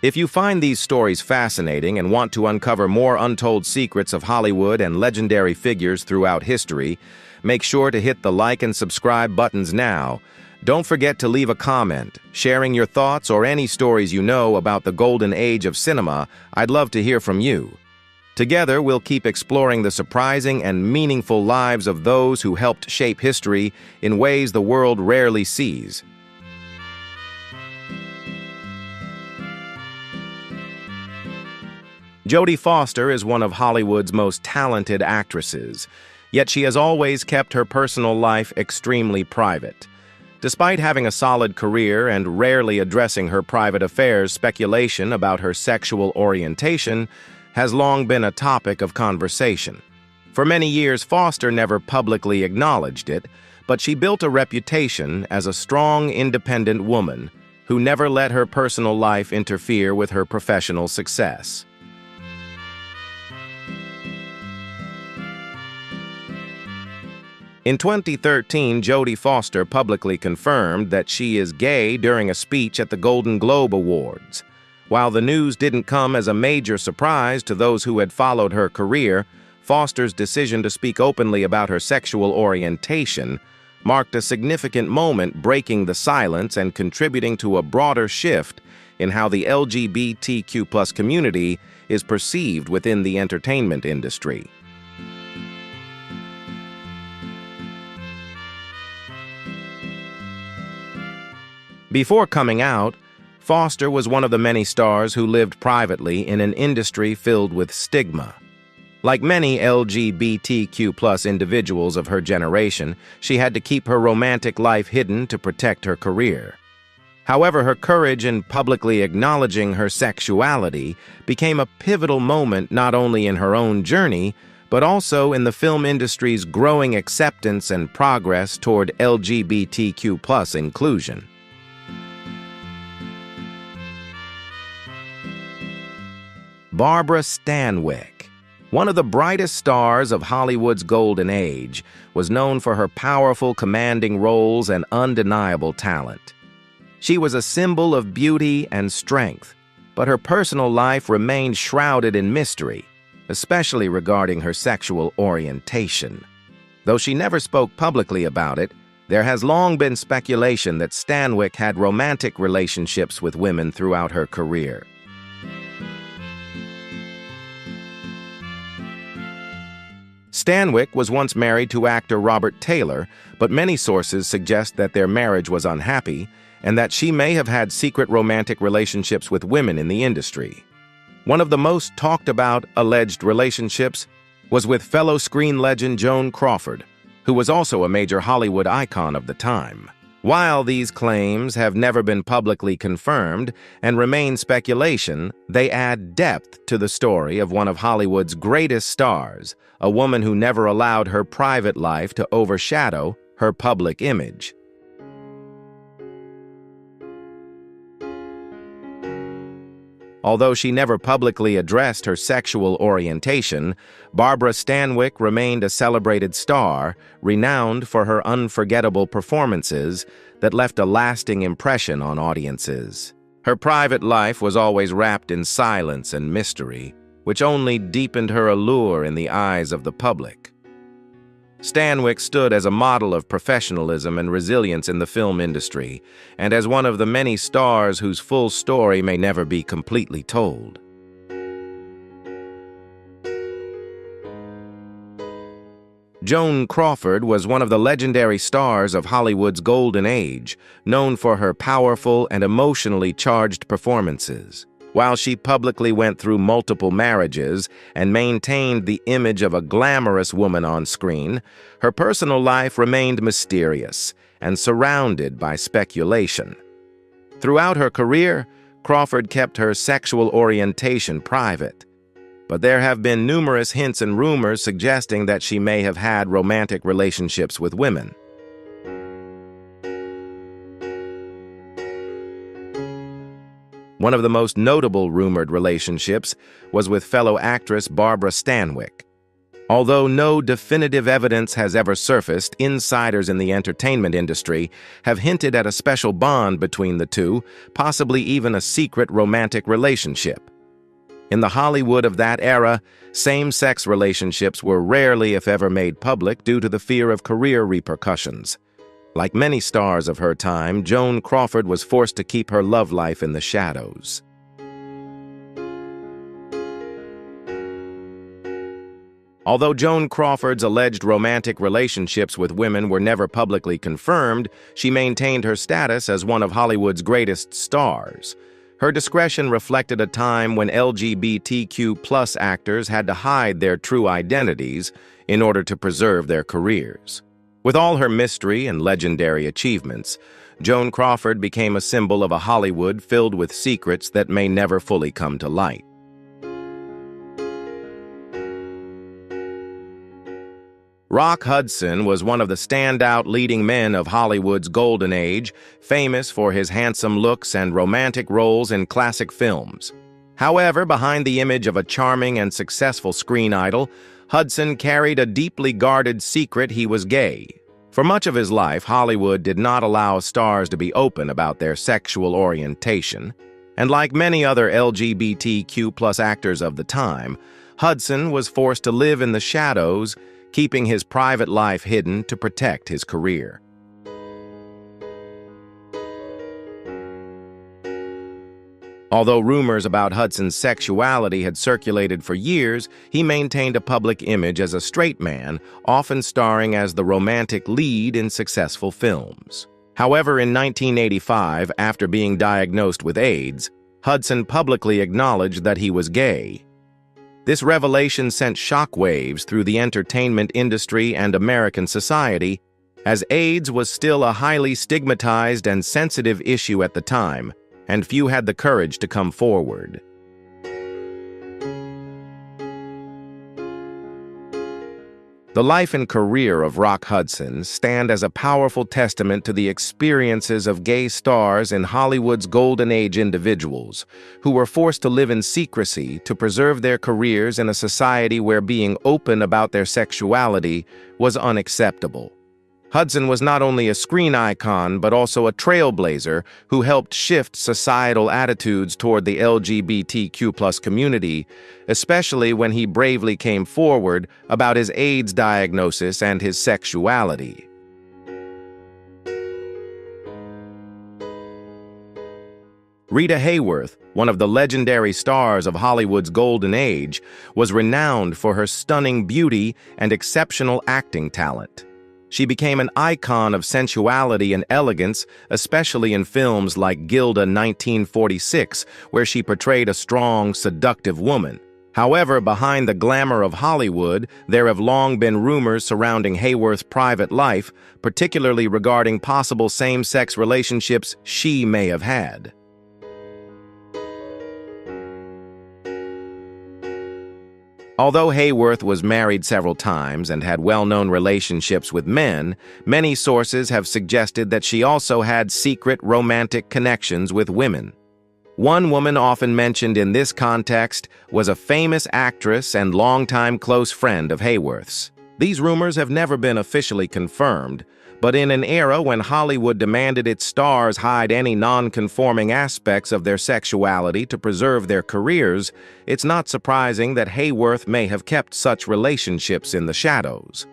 If you find these stories fascinating and want to uncover more untold secrets of Hollywood and legendary figures throughout history, make sure to hit the like and subscribe buttons now. Don't forget to leave a comment, sharing your thoughts or any stories you know about the golden age of cinema. I'd love to hear from you. Together, we'll keep exploring the surprising and meaningful lives of those who helped shape history in ways the world rarely sees. Jodie Foster is one of Hollywood's most talented actresses, yet she has always kept her personal life extremely private. Despite having a solid career and rarely addressing her private affairs, speculation about her sexual orientation has long been a topic of conversation. For many years, Foster never publicly acknowledged it, but she built a reputation as a strong, independent woman who never let her personal life interfere with her professional success. In 2013, Jodie Foster publicly confirmed that she is gay during a speech at the Golden Globe Awards. While the news didn't come as a major surprise to those who had followed her career, Foster's decision to speak openly about her sexual orientation marked a significant moment, breaking the silence and contributing to a broader shift in how the LGBTQ+ community is perceived within the entertainment industry. Before coming out, Foster was one of the many stars who lived privately in an industry filled with stigma. Like many LGBTQ+ individuals of her generation, she had to keep her romantic life hidden to protect her career. However, her courage in publicly acknowledging her sexuality became a pivotal moment not only in her own journey, but also in the film industry's growing acceptance and progress toward LGBTQ+ inclusion. Barbara Stanwyck, one of the brightest stars of Hollywood's golden age, was known for her powerful, commanding roles and undeniable talent. She was a symbol of beauty and strength, but her personal life remained shrouded in mystery, especially regarding her sexual orientation. Though she never spoke publicly about it, there has long been speculation that Stanwyck had romantic relationships with women throughout her career. Stanwyck was once married to actor Robert Taylor, but many sources suggest that their marriage was unhappy and that she may have had secret romantic relationships with women in the industry. One of the most talked about alleged relationships was with fellow screen legend Joan Crawford, who was also a major Hollywood icon of the time. While these claims have never been publicly confirmed and remain speculation, they add depth to the story of one of Hollywood's greatest stars, a woman who never allowed her private life to overshadow her public image. Although she never publicly addressed her sexual orientation, Barbara Stanwyck remained a celebrated star, renowned for her unforgettable performances that left a lasting impression on audiences. Her private life was always wrapped in silence and mystery, which only deepened her allure in the eyes of the public. Stanwyck stood as a model of professionalism and resilience in the film industry, and as one of the many stars whose full story may never be completely told. Joan Crawford was one of the legendary stars of Hollywood's golden age, known for her powerful and emotionally charged performances. While she publicly went through multiple marriages and maintained the image of a glamorous woman on screen, her personal life remained mysterious and surrounded by speculation. Throughout her career, Crawford kept her sexual orientation private, but there have been numerous hints and rumors suggesting that she may have had romantic relationships with women. One of the most notable rumored relationships was with fellow actress Barbara Stanwyck. Although no definitive evidence has ever surfaced, insiders in the entertainment industry have hinted at a special bond between the two, possibly even a secret romantic relationship. In the Hollywood of that era, same-sex relationships were rarely, if ever, made public due to the fear of career repercussions. Like many stars of her time, Joan Crawford was forced to keep her love life in the shadows. Although Joan Crawford's alleged romantic relationships with women were never publicly confirmed, she maintained her status as one of Hollywood's stars. Her discretion reflected a time when LGBTQ+ actors had to hide their true identities in order to preserve their careers. With all her mystery and legendary achievements, Joan Crawford became a symbol of a Hollywood filled with secrets that may never fully come to light. Rock Hudson was one of the standout leading men of Hollywood's golden age, famous for his handsome looks and romantic roles in classic films. However, behind the image of a charming and successful screen idol, Hudson carried a deeply guarded secret: he was gay. For much of his life, Hollywood did not allow stars to be open about their sexual orientation, and like many other LGBTQ+ actors of the time, Hudson was forced to live in the shadows, keeping his private life hidden to protect his career. Although rumors about Hudson's sexuality had circulated for years, he maintained a public image as a straight man, often starring as the romantic lead in successful films. However, in 1985, after being diagnosed with AIDS, Hudson publicly acknowledged that he was gay. This revelation sent shockwaves through the entertainment industry and American society, as AIDS was still a highly stigmatized and sensitive issue at the time, and few had the courage to come forward. The life and career of Rock Hudson stand as a powerful testament to the experiences of gay stars in Hollywood's golden age individuals, who were forced to live in secrecy to preserve their careers in a society where being open about their sexuality was unacceptable. Hudson was not only a screen icon but also a trailblazer who helped shift societal attitudes toward the LGBTQ+ community, especially when he bravely came forward about his AIDS diagnosis and his sexuality. Rita Hayworth, one of the legendary stars of Hollywood's golden age, was renowned for her stunning beauty and exceptional acting talent. She became an icon of sensuality and elegance, especially in films like Gilda 1946, where she portrayed a strong, seductive woman. However, behind the glamour of Hollywood, there have long been rumors surrounding Hayworth's private life, particularly regarding possible same-sex relationships she may have had. Although Hayworth was married several times and had well-known relationships with men, many sources have suggested that she also had secret romantic connections with women. One woman often mentioned in this context was a famous actress and longtime close friend of Hayworth's. These rumors have never been officially confirmed, but in an era when Hollywood demanded its stars hide any non-conforming aspects of their sexuality to preserve their careers, it's not surprising that Hayworth may have kept such relationships in the shadows.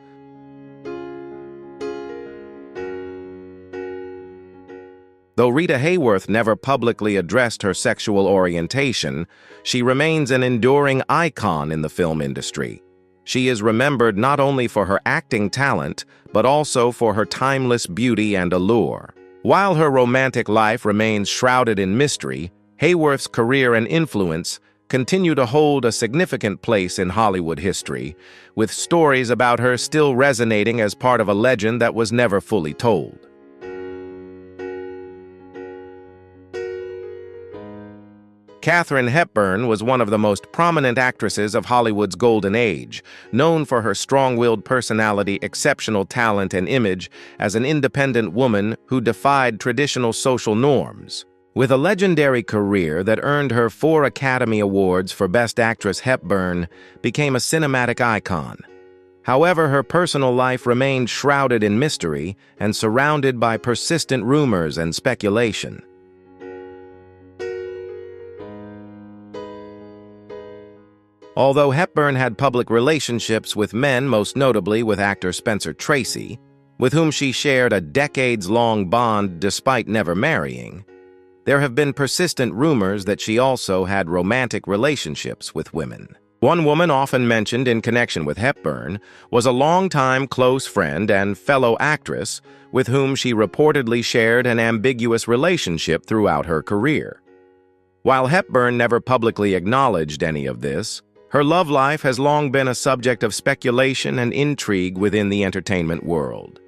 Though Rita Hayworth never publicly addressed her sexual orientation, she remains an enduring icon in the film industry. She is remembered not only for her acting talent, but also for her timeless beauty and allure. While her romantic life remains shrouded in mystery, Hayworth's career and influence continue to hold a significant place in Hollywood history, with stories about her still resonating as part of a legend that was never fully told. Katharine Hepburn was one of the most prominent actresses of Hollywood's golden age, known for her strong-willed personality, exceptional talent, and image as an independent woman who defied traditional social norms. With a legendary career that earned her 4 Academy Awards for Best Actress, Hepburn became a cinematic icon. However, her personal life remained shrouded in mystery and surrounded by persistent rumors and speculation. Although Hepburn had public relationships with men, most notably with actor Spencer Tracy, with whom she shared a decades-long bond despite never marrying, there have been persistent rumors that she also had romantic relationships with women. One woman often mentioned in connection with Hepburn was a longtime close friend and fellow actress with whom she reportedly shared an ambiguous relationship throughout her career. While Hepburn never publicly acknowledged any of this, her love life has long been a subject of speculation and intrigue within the entertainment world.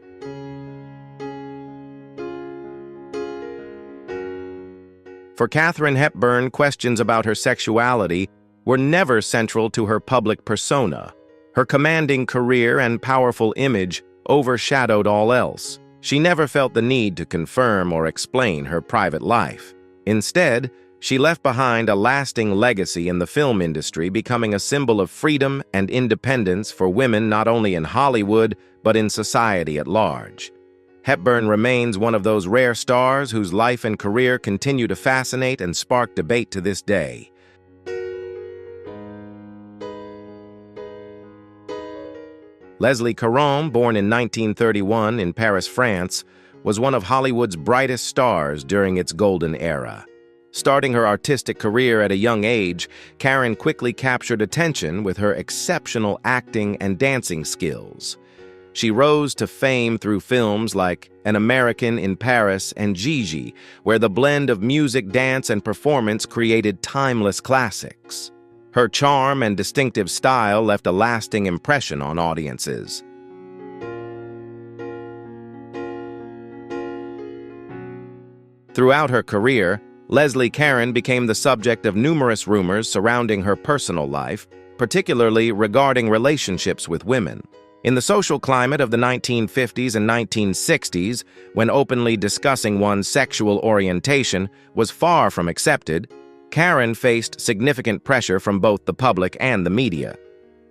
For Katharine Hepburn, questions about her sexuality were never central to her public persona. Her commanding career and powerful image overshadowed all else. She never felt the need to confirm or explain her private life. Instead, she left behind a lasting legacy in the film industry, becoming a symbol of freedom and independence for women not only in Hollywood, but in society at large. Hepburn remains one of those rare stars whose life and career continue to fascinate and spark debate to this day. Leslie Caron, born in 1931 in Paris, France, was one of Hollywood's brightest stars during its golden era. Starting her artistic career at a young age, Karen quickly captured attention with her exceptional acting and dancing skills. She rose to fame through films like An American in Paris and Gigi, where the blend of music, dance, and performance created timeless classics. Her charm and distinctive style left a lasting impression on audiences. Throughout her career, Leslie Caron became the subject of numerous rumors surrounding her personal life, particularly regarding relationships with women. In the social climate of the 1950s and 1960s, when openly discussing one's sexual orientation was far from accepted, Caron faced significant pressure from both the public and the media.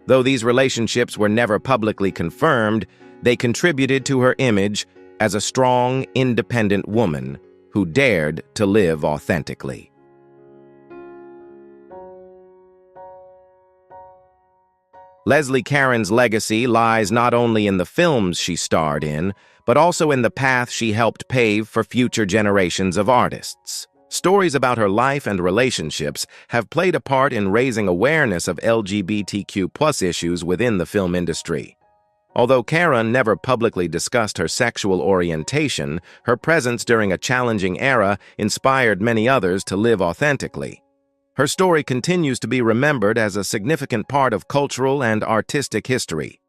Though these relationships were never publicly confirmed, they contributed to her image as a strong, independent woman who dared to live authentically. Leslie Caron's legacy lies not only in the films she starred in, but also in the path she helped pave for future generations of artists. Stories about her life and relationships have played a part in raising awareness of LGBTQ+ issues within the film industry. Although Caron never publicly discussed her sexual orientation, her presence during a challenging era inspired many others to live authentically. Her story continues to be remembered as a significant part of cultural and artistic history.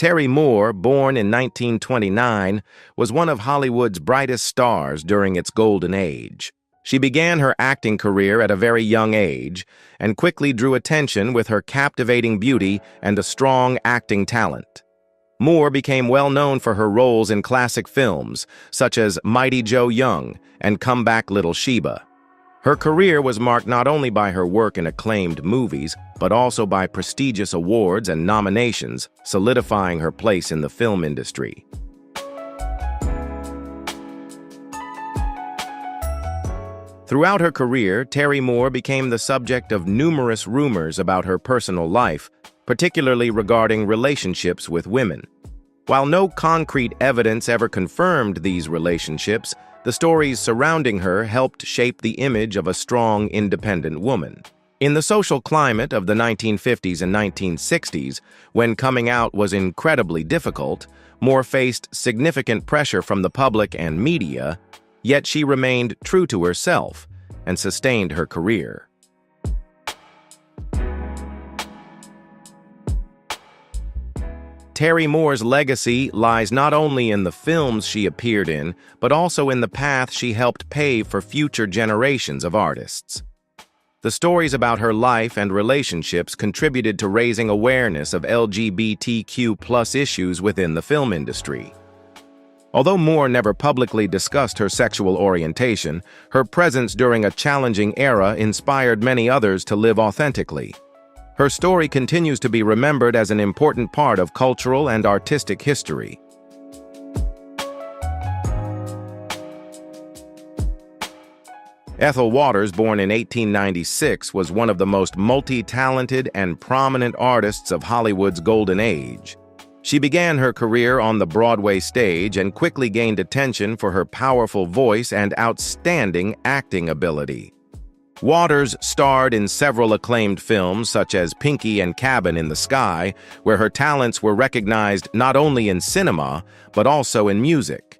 Terry Moore, born in 1929, was one of Hollywood's brightest stars during its golden age. She began her acting career at a very young age and quickly drew attention with her captivating beauty and a strong acting talent. Moore became well known for her roles in classic films such as Mighty Joe Young and Come Back Little Sheba. Her career was marked not only by her work in acclaimed movies, but also by prestigious awards and nominations, solidifying her place in the film industry. Throughout her career, Terry Moore became the subject of numerous rumors about her personal life, particularly regarding relationships with women. While no concrete evidence ever confirmed these relationships, the stories surrounding her helped shape the image of a strong, independent woman. In the social climate of the 1950s and 1960s, when coming out was incredibly difficult, Moore faced significant pressure from the public and media, yet she remained true to herself and sustained her career. Terry Moore's legacy lies not only in the films she appeared in, but also in the path she helped pave for future generations of artists. The stories about her life and relationships contributed to raising awareness of LGBTQ+ issues within the film industry. Although Moore never publicly discussed her sexual orientation, her presence during a challenging era inspired many others to live authentically. Her story continues to be remembered as an important part of cultural and artistic history. Ethel Waters, born in 1896, was one of the most multi-talented and prominent artists of Hollywood's golden age. She began her career on the Broadway stage and quickly gained attention for her powerful voice and outstanding acting ability. Waters starred in several acclaimed films such as Pinky and Cabin in the Sky, where her talents were recognized not only in cinema, but also in music.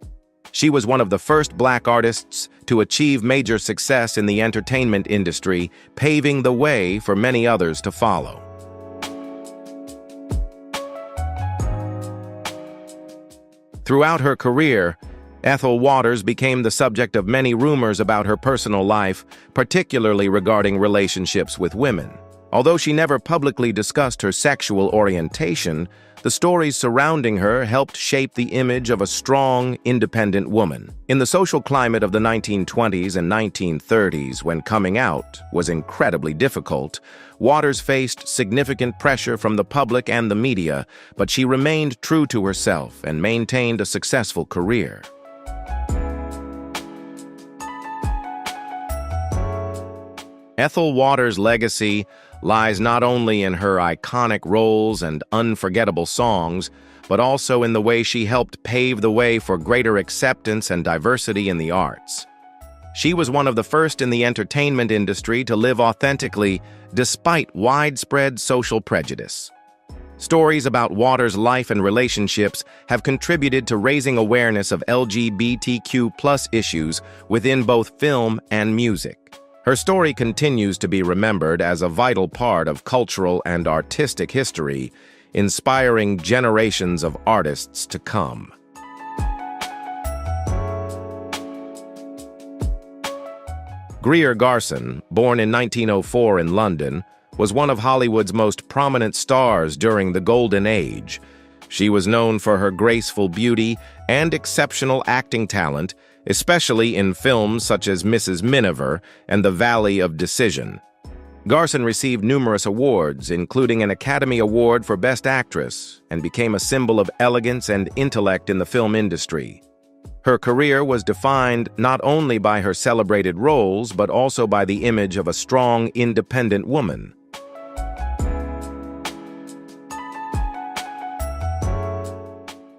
She was one of the first Black artists to achieve major success in the entertainment industry, paving the way for many others to follow. Throughout her career, Ethel Waters became the subject of many rumors about her personal life, particularly regarding relationships with women. Although she never publicly discussed her sexual orientation, the stories surrounding her helped shape the image of a strong, independent woman. In the social climate of the 1920s and 1930s, when coming out was incredibly difficult, Waters faced significant pressure from the public and the media, but she remained true to herself and maintained a successful career. Ethel Waters' legacy lies not only in her iconic roles and unforgettable songs, but also in the way she helped pave the way for greater acceptance and diversity in the arts. She was one of the first in the entertainment industry to live authentically despite widespread social prejudice. Stories about Waters' life and relationships have contributed to raising awareness of LGBTQ+ issues within both film and music. Her story continues to be remembered as a vital part of cultural and artistic history, inspiring generations of artists to come. Greer Garson, born in 1904 in London, was one of Hollywood's most prominent stars during the Golden Age. She was known for her graceful beauty and exceptional acting talent, especially in films such as Mrs. Miniver and The Valley of Decision. Garson received numerous awards, including an Academy Award for Best Actress, and became a symbol of elegance and intellect in the film industry. Her career was defined not only by her celebrated roles, but also by the image of a strong, independent woman.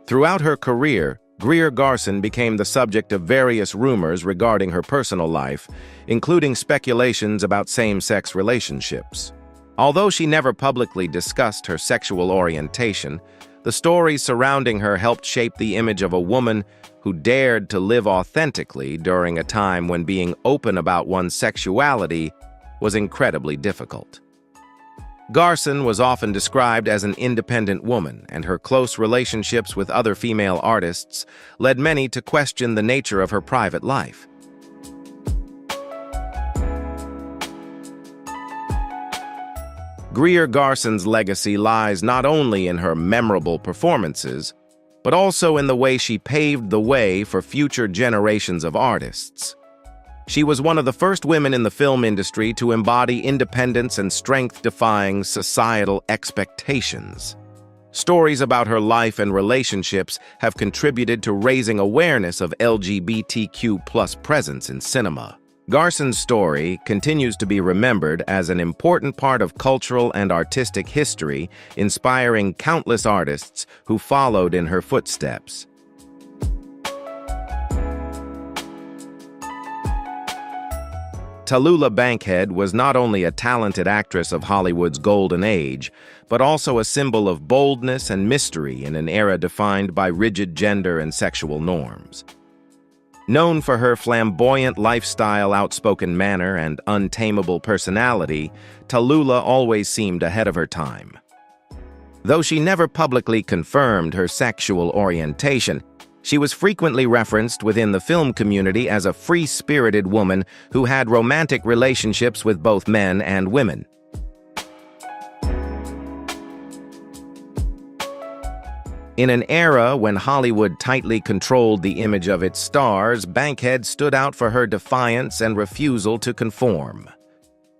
Throughout her career, Greer Garson became the subject of various rumors regarding her personal life, including speculations about same-sex relationships. Although she never publicly discussed her sexual orientation, the stories surrounding her helped shape the image of a woman who dared to live authentically during a time when being open about one's sexuality was incredibly difficult. Garson was often described as an independent woman, and her close relationships with other female artists led many to question the nature of her private life. Greer Garson's legacy lies not only in her memorable performances, but also in the way she paved the way for future generations of artists. She was one of the first women in the film industry to embody independence and strength, defying societal expectations. Stories about her life and relationships have contributed to raising awareness of LGBTQ+ presence in cinema. Garson's story continues to be remembered as an important part of cultural and artistic history, inspiring countless artists who followed in her footsteps. Tallulah Bankhead was not only a talented actress of Hollywood's golden age, but also a symbol of boldness and mystery in an era defined by rigid gender and sexual norms. Known for her flamboyant lifestyle, outspoken manner, and untamable personality, Tallulah always seemed ahead of her time. Though she never publicly confirmed her sexual orientation, she was frequently referenced within the film community as a free-spirited woman who had romantic relationships with both men and women. In an era when Hollywood tightly controlled the image of its stars, Bankhead stood out for her defiance and refusal to conform.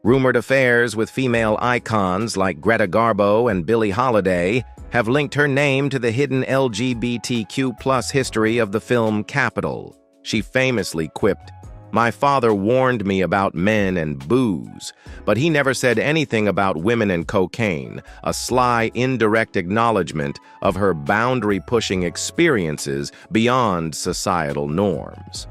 Rumored affairs with female icons like Greta Garbo and Billie Holiday have linked her name to the hidden LGBTQ+ history of the film Capital. She famously quipped, "My father warned me about men and booze, but he never said anything about women and cocaine," a sly, indirect acknowledgement of her boundary-pushing experiences beyond societal norms.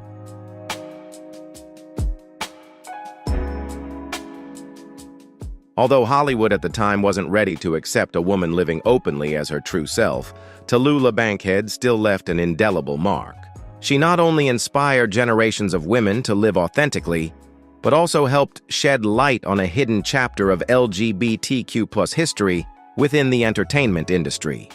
Although Hollywood at the time wasn't ready to accept a woman living openly as her true self, Tallulah Bankhead still left an indelible mark. She not only inspired generations of women to live authentically, but also helped shed light on a hidden chapter of LGBTQ+ history within the entertainment industry.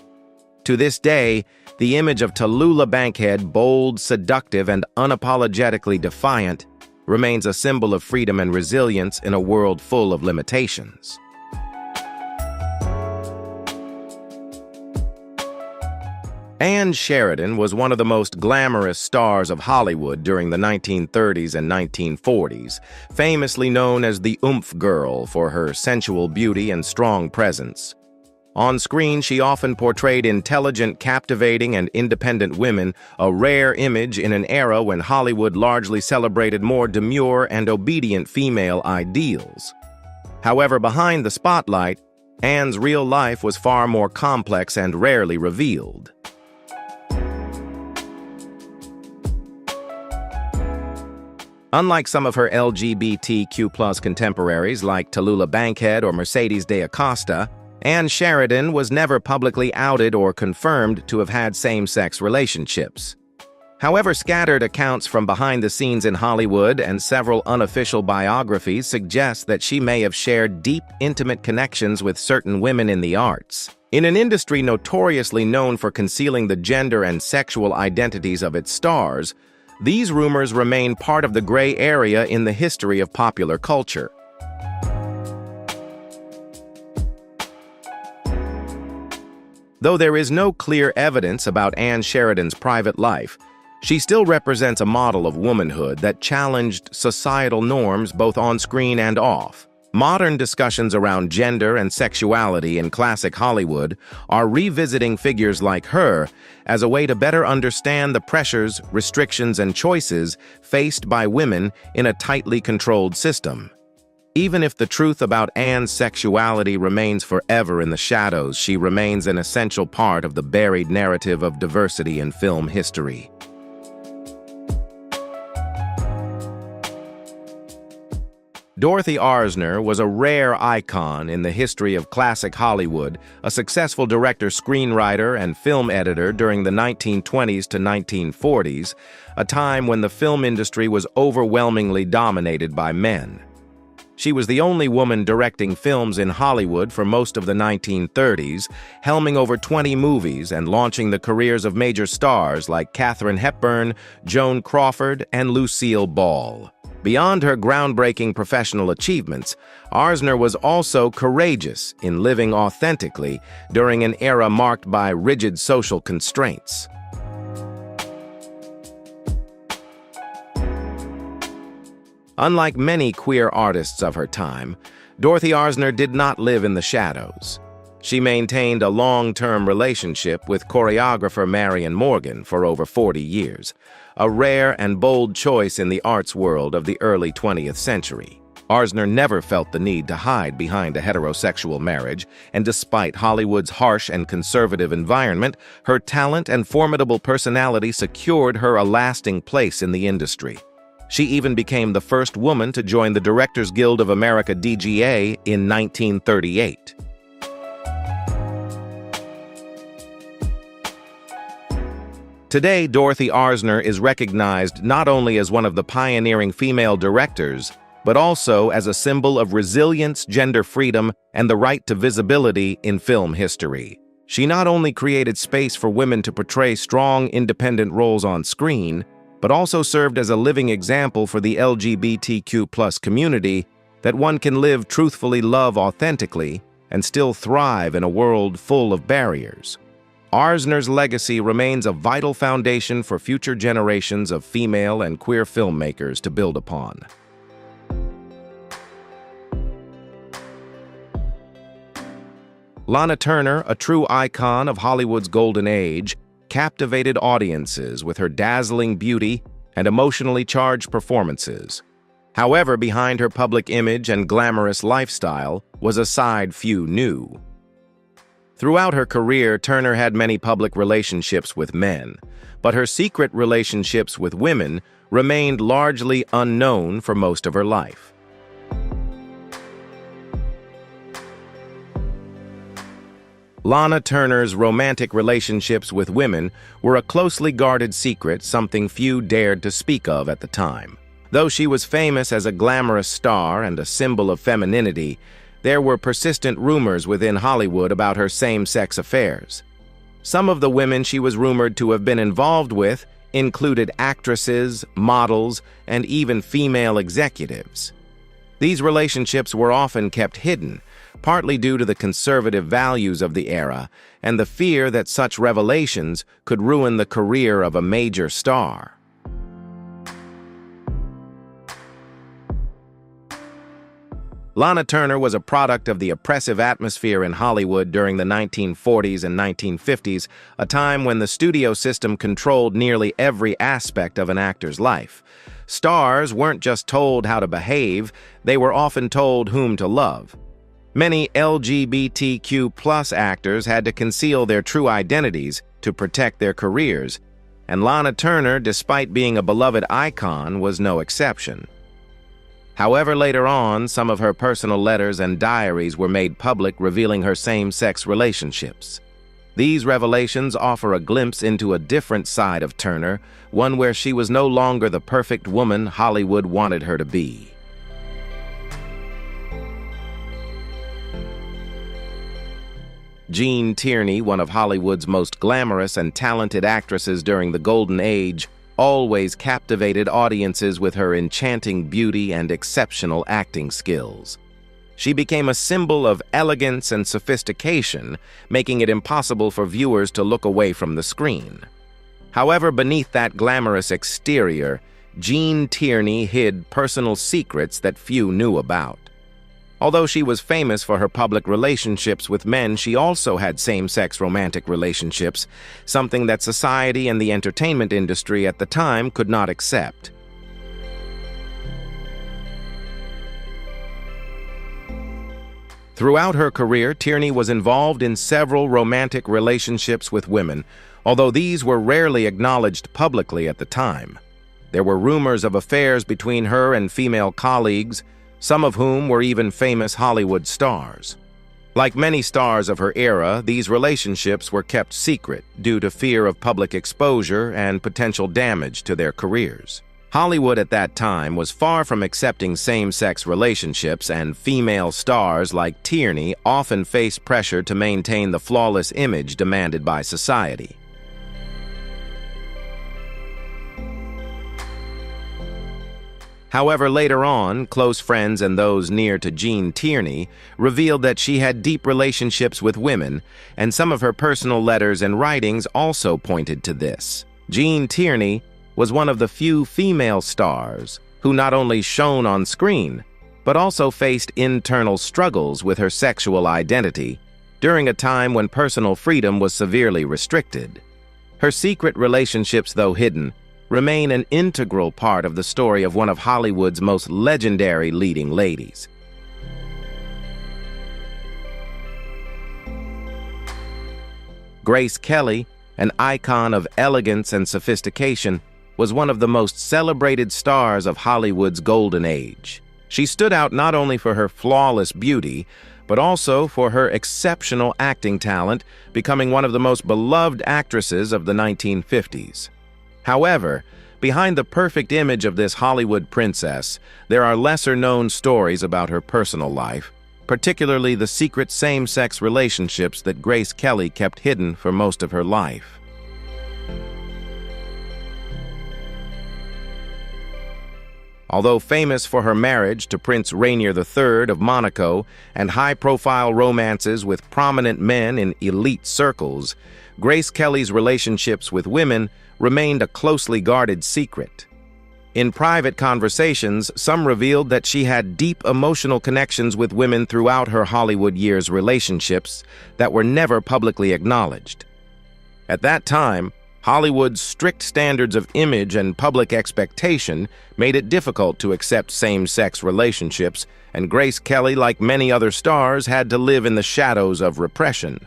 To this day, the image of Tallulah Bankhead, bold, seductive, and unapologetically defiant, remains a symbol of freedom and resilience in a world full of limitations. Ann Sheridan was one of the most glamorous stars of Hollywood during the 1930s and 1940s, famously known as the Oomph Girl for her sensual beauty and strong presence. On screen, she often portrayed intelligent, captivating, and independent women, a rare image in an era when Hollywood largely celebrated more demure and obedient female ideals. However, behind the spotlight, Anne's real life was far more complex and rarely revealed. Unlike some of her LGBTQ+ contemporaries like Tallulah Bankhead or Mercedes de Acosta, Anne Sheridan was never publicly outed or confirmed to have had same-sex relationships. However, scattered accounts from behind the scenes in Hollywood and several unofficial biographies suggest that she may have shared deep, intimate connections with certain women in the arts. In an industry notoriously known for concealing the gender and sexual identities of its stars, these rumors remain part of the gray area in the history of popular culture. Though there is no clear evidence about Anne Sheridan's private life, she still represents a model of womanhood that challenged societal norms both on screen and off. Modern discussions around gender and sexuality in classic Hollywood are revisiting figures like her as a way to better understand the pressures, restrictions, and choices faced by women in a tightly controlled system. Even if the truth about Anne's sexuality remains forever in the shadows, she remains an essential part of the buried narrative of diversity in film history. Dorothy Arzner was a rare icon in the history of classic Hollywood, a successful director, screenwriter, and film editor during the 1920s to 1940s, a time when the film industry was overwhelmingly dominated by men. She was the only woman directing films in Hollywood for most of the 1930s, helming over 20 movies and launching the careers of major stars like Katharine Hepburn, Joan Crawford, and Lucille Ball. Beyond her groundbreaking professional achievements, Arzner was also courageous in living authentically during an era marked by rigid social constraints. Unlike many queer artists of her time, Dorothy Arzner did not live in the shadows. She maintained a long-term relationship with choreographer Marion Morgan for over 40 years, a rare and bold choice in the arts world of the early 20th century. Arzner never felt the need to hide behind a heterosexual marriage, and despite Hollywood's harsh and conservative environment, her talent and formidable personality secured her a lasting place in the industry. She even became the first woman to join the Directors Guild of America (DGA) in 1938. Today, Dorothy Arzner is recognized not only as one of the pioneering female directors, but also as a symbol of resilience, gender freedom, and the right to visibility in film history. She not only created space for women to portray strong, independent roles on screen, but also served as a living example for the LGBTQ+ community that one can live truthfully, love authentically, and still thrive in a world full of barriers. Arzner's legacy remains a vital foundation for future generations of female and queer filmmakers to build upon. Lana Turner, a true icon of Hollywood's golden age, captivated audiences with her dazzling beauty and emotionally charged performances. However, behind her public image and glamorous lifestyle was a side few knew. Throughout her career, Turner had many public relationships with men, but her secret relationships with women remained largely unknown for most of her life. Lana Turner's romantic relationships with women were a closely guarded secret, something few dared to speak of at the time. Though she was famous as a glamorous star and a symbol of femininity, there were persistent rumors within Hollywood about her same-sex affairs. Some of the women she was rumored to have been involved with included actresses, models, and even female executives. These relationships were often kept hidden, partly due to the conservative values of the era and the fear that such revelations could ruin the career of a major star. Lana Turner was a product of the oppressive atmosphere in Hollywood during the 1940s and 1950s, a time when the studio system controlled nearly every aspect of an actor's life. stars weren't just told how to behave, they were often told whom to love. Many LGBTQ+ actors had to conceal their true identities to protect their careers, and Lana Turner, despite being a beloved icon, was no exception. However, later on, some of her personal letters and diaries were made public, revealing her same-sex relationships. These revelations offer a glimpse into a different side of Turner, one where she was no longer the perfect woman Hollywood wanted her to be. Gene Tierney, one of Hollywood's most glamorous and talented actresses during the Golden Age, always captivated audiences with her enchanting beauty and exceptional acting skills. She became a symbol of elegance and sophistication, making it impossible for viewers to look away from the screen. However, beneath that glamorous exterior, Gene Tierney hid personal secrets that few knew about. Although she was famous for her public relationships with men, she also had same-sex romantic relationships, something that society and the entertainment industry at the time could not accept. Throughout her career, Tierney was involved in several romantic relationships with women, although these were rarely acknowledged publicly at the time. There were rumors of affairs between her and female colleagues, some of whom were even famous Hollywood stars. Like many stars of her era, these relationships were kept secret due to fear of public exposure and potential damage to their careers. Hollywood at that time was far from accepting same-sex relationships, and female stars like Tierney often faced pressure to maintain the flawless image demanded by society. However, later on, close friends and those near to Gene Tierney revealed that she had deep relationships with women, and some of her personal letters and writings also pointed to this. Gene Tierney was one of the few female stars who not only shone on screen, but also faced internal struggles with her sexual identity during a time when personal freedom was severely restricted. Her secret relationships, though hidden, remain an integral part of the story of one of Hollywood's most legendary leading ladies. Grace Kelly, an icon of elegance and sophistication, was one of the most celebrated stars of Hollywood's golden age. She stood out not only for her flawless beauty, but also for her exceptional acting talent, becoming one of the most beloved actresses of the 1950s. However, behind the perfect image of this Hollywood princess, there are lesser-known stories about her personal life, particularly the secret same-sex relationships that Grace Kelly kept hidden for most of her life. Although famous for her marriage to Prince Rainier III of Monaco and high-profile romances with prominent men in elite circles, Grace Kelly's relationships with women remained a closely guarded secret. In private conversations, some revealed that she had deep emotional connections with women throughout her Hollywood years, relationships that were never publicly acknowledged. At that time, Hollywood's strict standards of image and public expectation made it difficult to accept same-sex relationships, and Grace Kelly, like many other stars, had to live in the shadows of repression.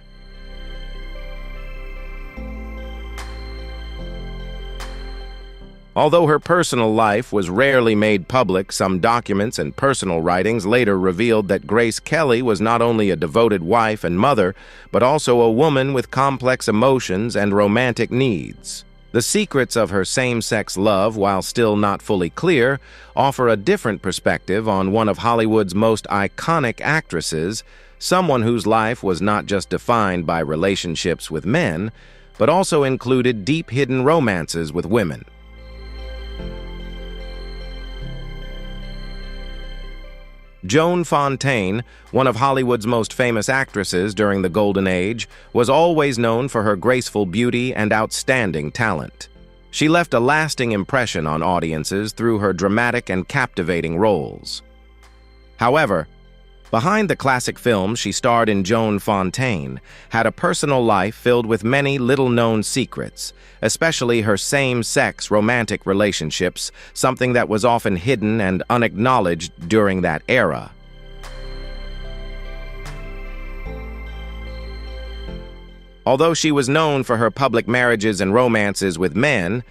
Although her personal life was rarely made public, some documents and personal writings later revealed that Grace Kelly was not only a devoted wife and mother, but also a woman with complex emotions and romantic needs. The secrets of her same-sex love, while still not fully clear, offer a different perspective on one of Hollywood's most iconic actresses, someone whose life was not just defined by relationships with men, but also included deep hidden romances with women. Joan Fontaine, one of Hollywood's most famous actresses during the Golden Age, was always known for her graceful beauty and outstanding talent. She left a lasting impression on audiences through her dramatic and captivating roles. However, Behind the classic films she starred in, Joan Fontaine had a personal life filled with many little-known secrets, especially her same-sex romantic relationships, something that was often hidden and unacknowledged during that era. Although she was known for her public marriages and romances with men,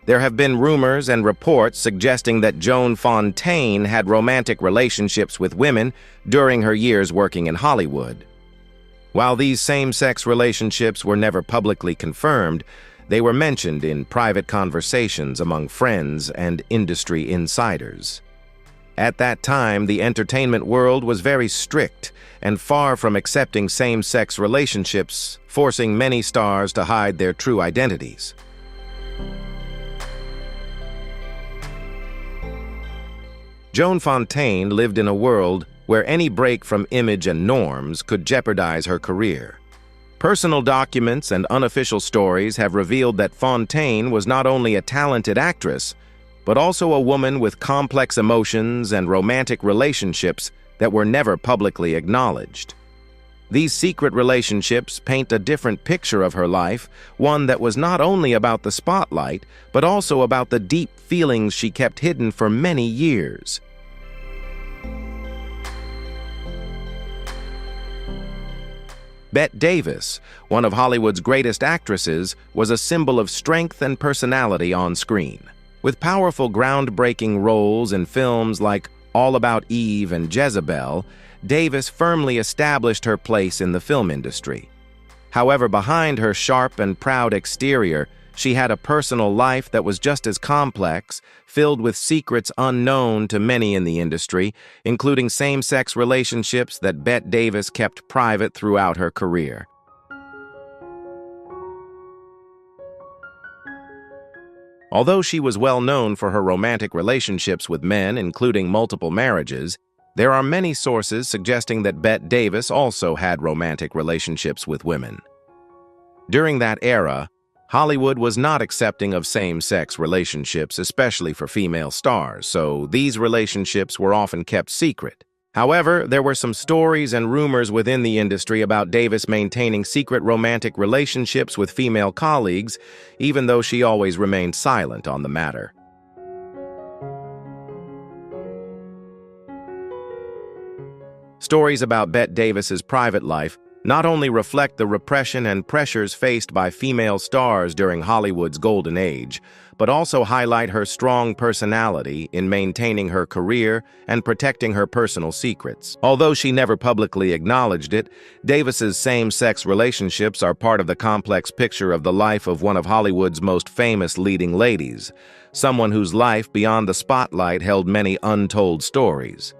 there have been rumors and reports suggesting that Joan Fontaine had romantic relationships with women during her years working in Hollywood. While these same-sex relationships were never publicly confirmed, they were mentioned in private conversations among friends and industry insiders. At that time, the entertainment world was very strict and far from accepting same-sex relationships, forcing many stars to hide their true identities. Joan Fontaine lived in a world where any break from image and norms could jeopardize her career. Personal documents and unofficial stories have revealed that Fontaine was not only a talented actress, but also a woman with complex emotions and romantic relationships that were never publicly acknowledged. These secret relationships paint a different picture of her life, one that was not only about the spotlight, but also about the deep feelings she kept hidden for many years. Bette Davis, one of Hollywood's greatest actresses, was a symbol of strength and personality on screen. With powerful, groundbreaking roles in films like All About Eve and Jezebel, Davis firmly established her place in the film industry. However, behind her sharp and proud exterior, she had a personal life that was just as complex, filled with secrets unknown to many in the industry, including same-sex relationships that Bette Davis kept private throughout her career. Although she was well known for her romantic relationships with men, including multiple marriages, there are many sources suggesting that Bette Davis also had romantic relationships with women. During that era, Hollywood was not accepting of same-sex relationships, especially for female stars, so these relationships were often kept secret. However, there were some stories and rumors within the industry about Davis maintaining secret romantic relationships with female colleagues, even though she always remained silent on the matter. Stories about Bette Davis's private life not only reflect the repression and pressures faced by female stars during Hollywood's golden age, but also highlight her strong personality in maintaining her career and protecting her personal secrets. Although she never publicly acknowledged it, Davis's same-sex relationships are part of the complex picture of the life of one of Hollywood's most famous leading ladies, someone whose life beyond the spotlight held many untold stories.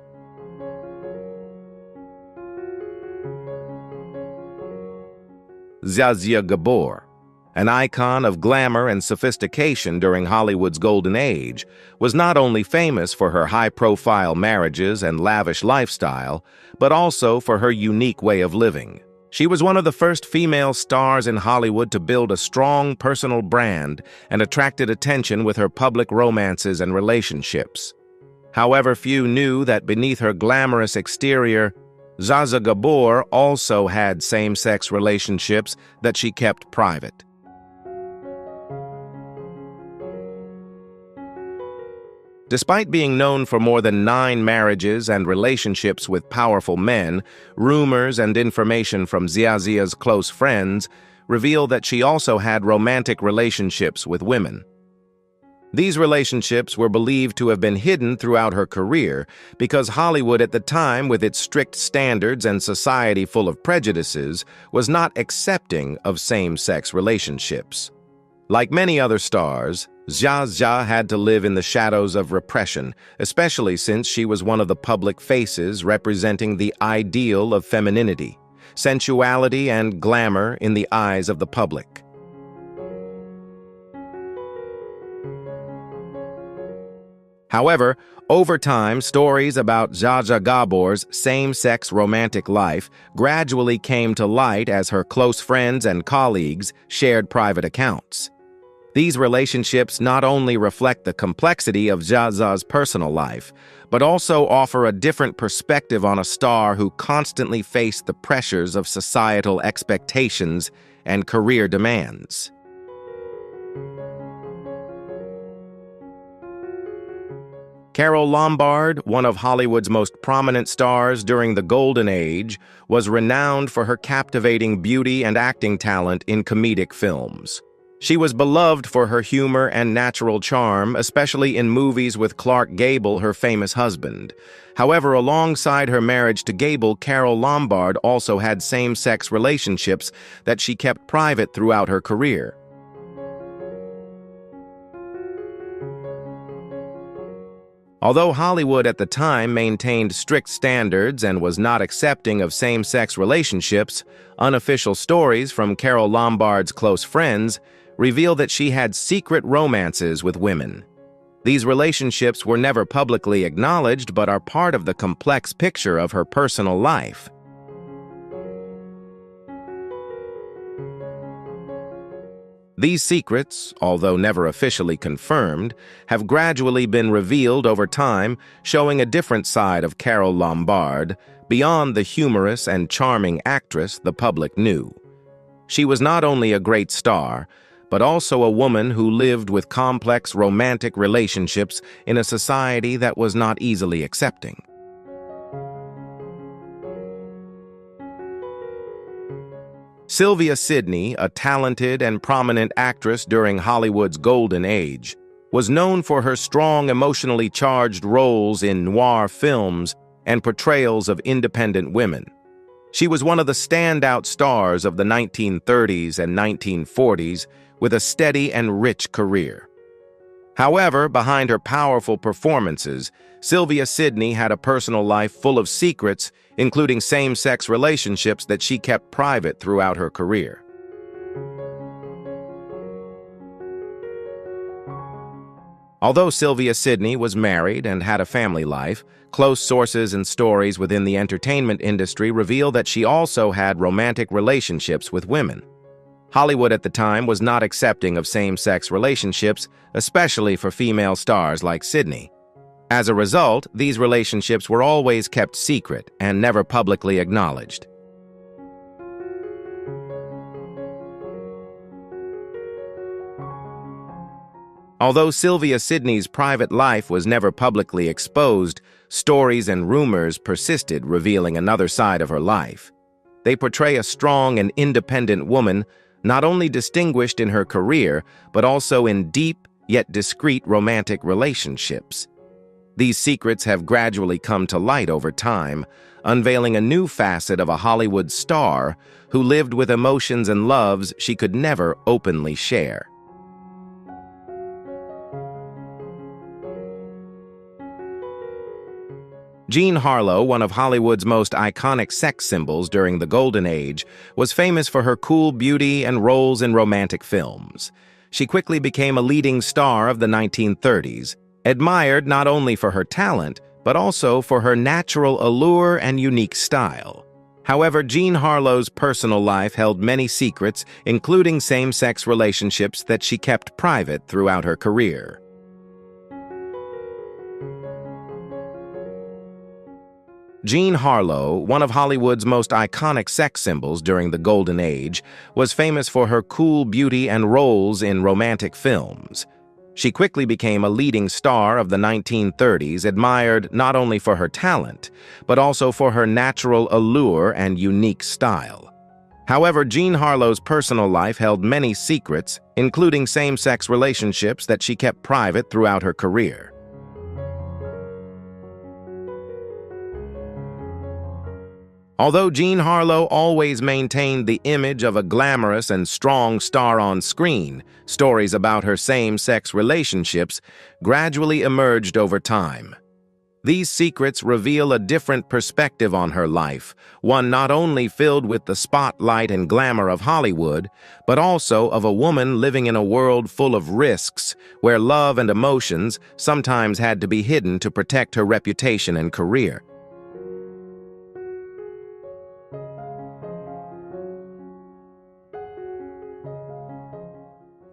Zsa Zsa Gabor, an icon of glamour and sophistication during Hollywood's golden age, was not only famous for her high-profile marriages and lavish lifestyle, but also for her unique way of living. She was one of the first female stars in Hollywood to build a strong personal brand and attracted attention with her public romances and relationships. However, few knew that beneath her glamorous exterior, Zsa Zsa Gabor also had same-sex relationships that she kept private. Despite being known for more than 9 marriages and relationships with powerful men, rumors and information from Zsa Zsa's close friends reveal that she also had romantic relationships with women. These relationships were believed to have been hidden throughout her career because Hollywood at the time, with its strict standards and society full of prejudices, was not accepting of same-sex relationships. Like many other stars, Zsa Zsa had to live in the shadows of repression, especially since she was one of the public faces representing the ideal of femininity, sensuality, and glamour in the eyes of the public. However, over time, stories about Zsa Zsa Gabor's same-sex romantic life gradually came to light as her close friends and colleagues shared private accounts. These relationships not only reflect the complexity of Zsa Zsa's personal life, but also offer a different perspective on a star who constantly faced the pressures of societal expectations and career demands. Carole Lombard, one of Hollywood's most prominent stars during the Golden Age, was renowned for her captivating beauty and acting talent in comedic films. She was beloved for her humor and natural charm, especially in movies with Clark Gable, her famous husband. However, alongside her marriage to Gable, Carole Lombard also had same-sex relationships that she kept private throughout her career. Although Hollywood at the time maintained strict standards and was not accepting of same-sex relationships, unofficial stories from Carole Lombard's close friends reveal that she had secret romances with women. These relationships were never publicly acknowledged but are part of the complex picture of her personal life. These secrets, although never officially confirmed, have gradually been revealed over time, showing a different side of Carole Lombard, beyond the humorous and charming actress the public knew. She was not only a great star, but also a woman who lived with complex romantic relationships in a society that was not easily accepting. Sylvia Sidney, a talented and prominent actress during Hollywood's Golden Age, was known for her strong, emotionally charged roles in noir films and portrayals of independent women. She was one of the standout stars of the 1930s and 1940s, with a steady and rich career. However, behind her powerful performances, Sylvia Sidney had a personal life full of secrets, including same-sex relationships that she kept private throughout her career. Although Sylvia Sidney was married and had a family life, close sources and stories within the entertainment industry reveal that she also had romantic relationships with women. Hollywood at the time was not accepting of same-sex relationships, especially for female stars like Sidney. As a result, these relationships were always kept secret and never publicly acknowledged. Although Sylvia Sidney's private life was never publicly exposed, stories and rumors persisted revealing another side of her life. They portray a strong and independent woman, not only distinguished in her career, but also in deep yet discreet romantic relationships. These secrets have gradually come to light over time, unveiling a new facet of a Hollywood star who lived with emotions and loves she could never openly share. Jean Harlow, one of Hollywood's most iconic sex symbols during the Golden Age, was famous for her cool beauty and roles in romantic films. She quickly became a leading star of the 1930s, admired not only for her talent, but also for her natural allure and unique style. However, Jean Harlow's personal life held many secrets, including same-sex relationships that she kept private throughout her career. Jean Harlow, one of Hollywood's most iconic sex symbols during the Golden Age, was famous for her cool beauty and roles in romantic films. She quickly became a leading star of the 1930s, admired not only for her talent, but also for her natural allure and unique style. However, Jean Harlow's personal life held many secrets, including same-sex relationships that she kept private throughout her career. Although Jean Harlow always maintained the image of a glamorous and strong star on screen, stories about her same-sex relationships gradually emerged over time. These secrets reveal a different perspective on her life, one not only filled with the spotlight and glamour of Hollywood, but also of a woman living in a world full of risks, where love and emotions sometimes had to be hidden to protect her reputation and career.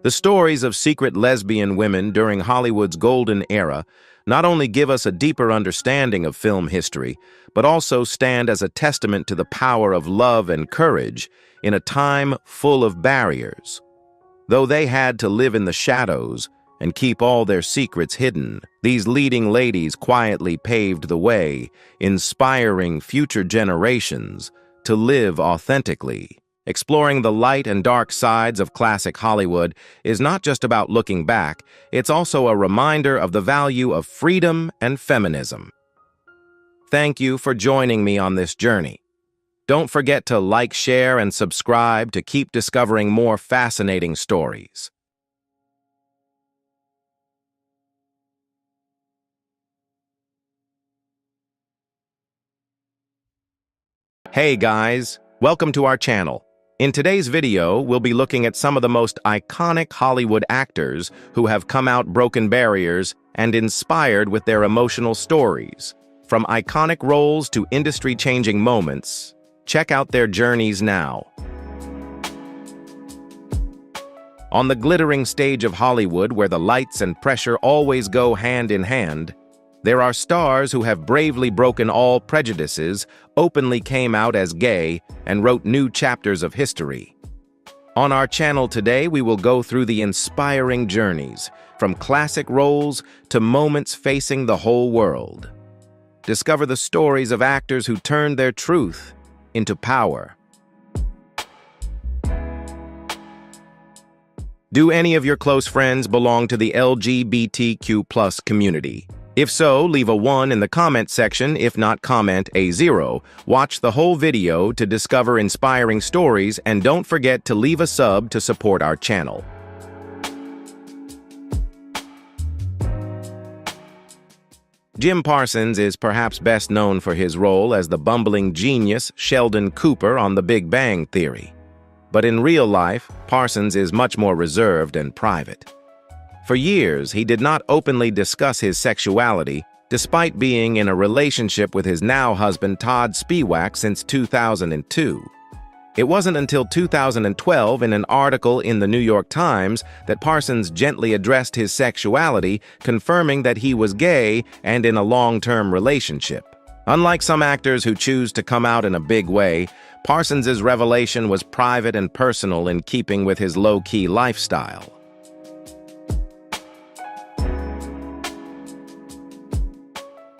The stories of secret lesbian women during Hollywood's golden era not only give us a deeper understanding of film history, but also stand as a testament to the power of love and courage in a time full of barriers. Though they had to live in the shadows and keep all their secrets hidden, these leading ladies quietly paved the way, inspiring future generations to live authentically. Exploring the light and dark sides of classic Hollywood is not just about looking back, it's also a reminder of the value of freedom and feminism. Thank you for joining me on this journey. Don't forget to like, share, and subscribe to keep discovering more fascinating stories. Hey guys, welcome to our channel. In today's video, we'll be looking at some of the most iconic Hollywood actors who have come out broken barriers and inspired with their emotional stories. From iconic roles to industry-changing moments, check out their journeys now. On the glittering stage of Hollywood, where the lights and pressure always go hand in hand, there are stars who have bravely broken all prejudices, openly came out as gay, and wrote new chapters of history. On our channel today, we will go through the inspiring journeys, from classic roles to moments facing the whole world. Discover the stories of actors who turned their truth into power. Do any of your close friends belong to the LGBTQ+ community? If so, leave a 1 in the comment section. If not, comment a 0. Watch the whole video to discover inspiring stories, and don't forget to leave a sub to support our channel. Jim Parsons is perhaps best known for his role as the bumbling genius Sheldon Cooper on The Big Bang Theory. But in real life, Parsons is much more reserved and private. For years, he did not openly discuss his sexuality, despite being in a relationship with his now husband Todd Spiewak since 2002. It wasn't until 2012, in an article in the New York Times, that Parsons gently addressed his sexuality, confirming that he was gay and in a long-term relationship. Unlike some actors who choose to come out in a big way, Parsons' revelation was private and personal, in keeping with his low-key lifestyle.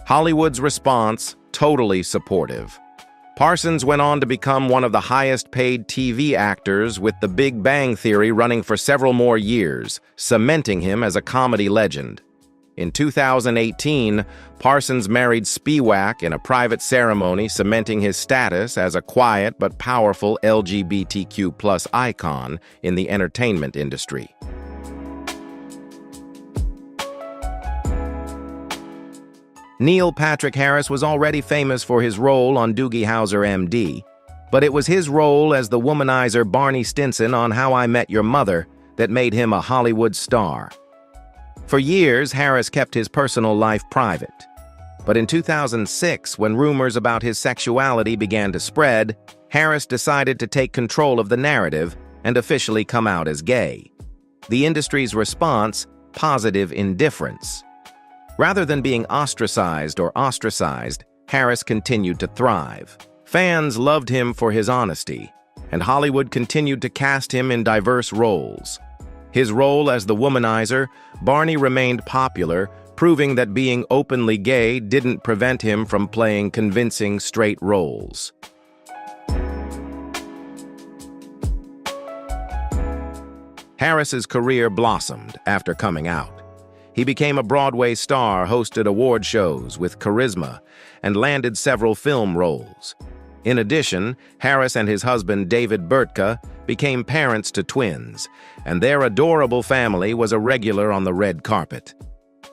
Hollywood's response: totally supportive. Parsons went on to become one of the highest-paid TV actors, with The Big Bang Theory running for several more years, cementing him as a comedy legend. In 2018, Parsons married Spiewak in a private ceremony, cementing his status as a quiet but powerful LGBTQ+ icon in the entertainment industry. Neil Patrick Harris was already famous for his role on Doogie Howser, MD, but it was his role as the womanizer Barney Stinson on How I Met Your Mother that made him a Hollywood star. For years, Harris kept his personal life private. But in 2006, when rumors about his sexuality began to spread, Harris decided to take control of the narrative and officially come out as gay. The industry's response: positive indifference. Rather than being ostracized, Harris continued to thrive. Fans loved him for his honesty, and Hollywood continued to cast him in diverse roles. His role as the womanizer, Barney, remained popular, proving that being openly gay didn't prevent him from playing convincing straight roles. Harris's career blossomed after coming out. He became a Broadway star, hosted award shows with charisma, and landed several film roles. In addition, Harris and his husband David Burtka became parents to twins, and their adorable family was a regular on the red carpet.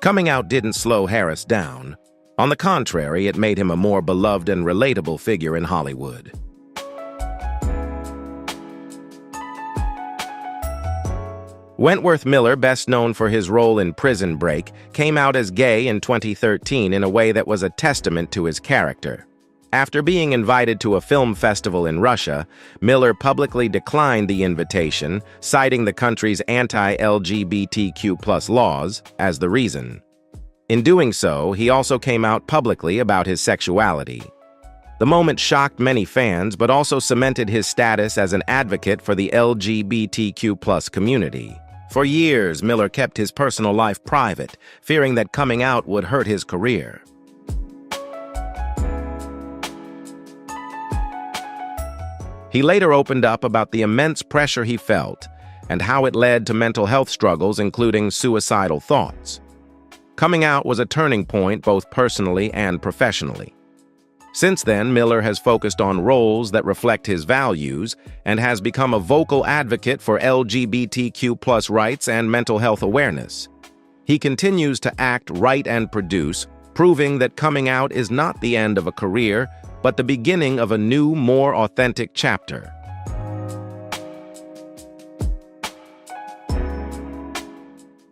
Coming out didn't slow Harris down. On the contrary, it made him a more beloved and relatable figure in Hollywood. Wentworth Miller, best known for his role in Prison Break, came out as gay in 2013 in a way that was a testament to his character. After being invited to a film festival in Russia, Miller publicly declined the invitation, citing the country's anti-LGBTQ+ laws as the reason. In doing so, he also came out publicly about his sexuality. The moment shocked many fans, but also cemented his status as an advocate for the LGBTQ+ community. For years, Miller kept his personal life private, fearing that coming out would hurt his career. He later opened up about the immense pressure he felt and how it led to mental health struggles, including suicidal thoughts. Coming out was a turning point both personally and professionally. Since then, Miller has focused on roles that reflect his values and has become a vocal advocate for LGBTQ+ rights and mental health awareness. He continues to act, write, and produce, proving that coming out is not the end of a career, but the beginning of a new, more authentic chapter.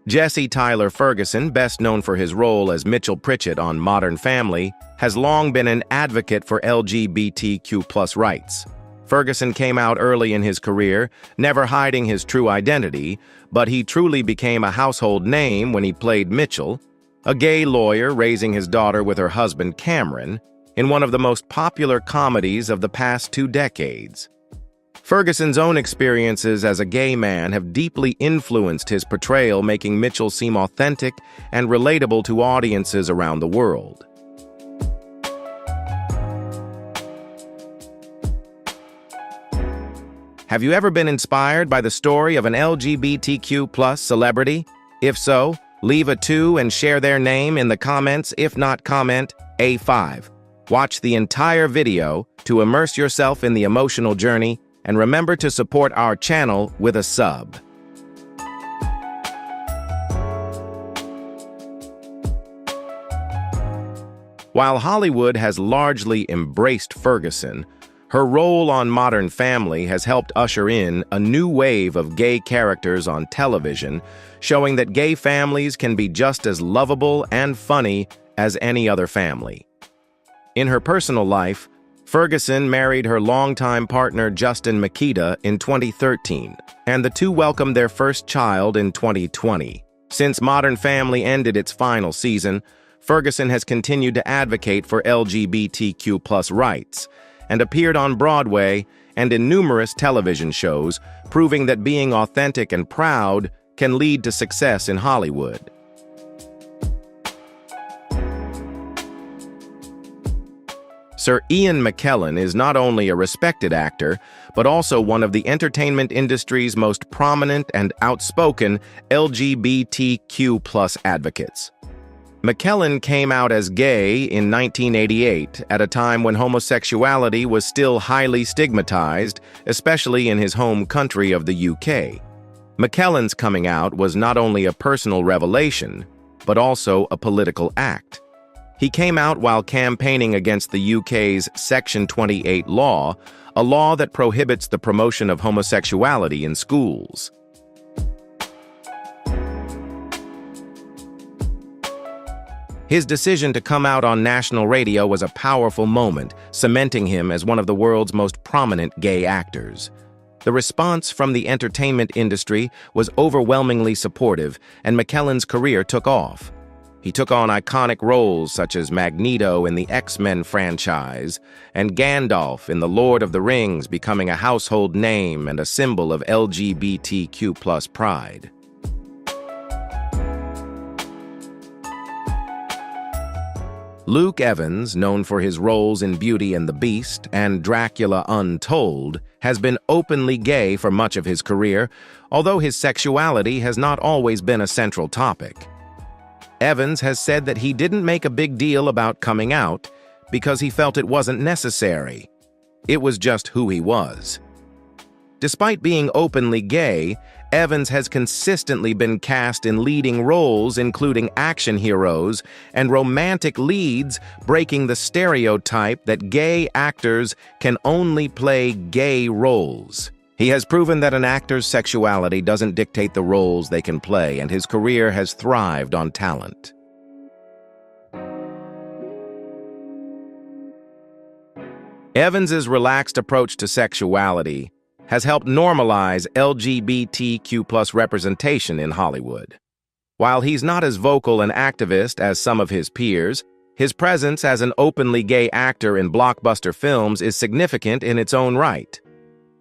Jesse Tyler Ferguson, best known for his role as Mitchell Pritchett on Modern Family, has long been an advocate for LGBTQ+ rights. Ferguson came out early in his career, never hiding his true identity, but he truly became a household name when he played Mitchell, a gay lawyer raising his daughter with her husband Cameron, in one of the most popular comedies of the past 2 decades. Ferguson's own experiences as a gay man have deeply influenced his portrayal, making Mitchell seem authentic and relatable to audiences around the world. Have you ever been inspired by the story of an LGBTQ+ celebrity? If so, leave a 2 and share their name in the comments. If not, comment A5. Watch the entire video to immerse yourself in the emotional journey, and remember to support our channel with a sub. While Hollywood has largely embraced Ferguson, her role on Modern Family has helped usher in a new wave of gay characters on television, showing that gay families can be just as lovable and funny as any other family. In her personal life, Ferguson married her longtime partner Justin Mikita in 2013, and the two welcomed their first child in 2020. Since Modern Family ended its final season, Ferguson has continued to advocate for LGBTQ+ rights and appeared on Broadway and in numerous television shows, proving that being authentic and proud can lead to success in Hollywood. Sir Ian McKellen is not only a respected actor, but also one of the entertainment industry's most prominent and outspoken LGBTQ+ advocates. McKellen came out as gay in 1988, at a time when homosexuality was still highly stigmatized, especially in his home country of the UK. McKellen's coming out was not only a personal revelation, but also a political act. He came out while campaigning against the UK's Section 28 law, a law that prohibits the promotion of homosexuality in schools. His decision to come out on national radio was a powerful moment, cementing him as one of the world's most prominent gay actors. The response from the entertainment industry was overwhelmingly supportive, and McKellen's career took off. He took on iconic roles such as Magneto in the X-Men franchise and Gandalf in The Lord of the Rings, becoming a household name and a symbol of LGBTQ+ pride. Luke Evans, known for his roles in Beauty and the Beast and Dracula Untold, has been openly gay for much of his career, although his sexuality has not always been a central topic. Evans has said that he didn't make a big deal about coming out because he felt it wasn't necessary. It was just who he was. Despite being openly gay, Evans has consistently been cast in leading roles, including action heroes and romantic leads, breaking the stereotype that gay actors can only play gay roles. He has proven that an actor's sexuality doesn't dictate the roles they can play, and his career has thrived on talent. Evans's relaxed approach to sexuality has helped normalize LGBTQ+ representation in Hollywood. While he's not as vocal and activist as some of his peers, his presence as an openly gay actor in blockbuster films is significant in its own right.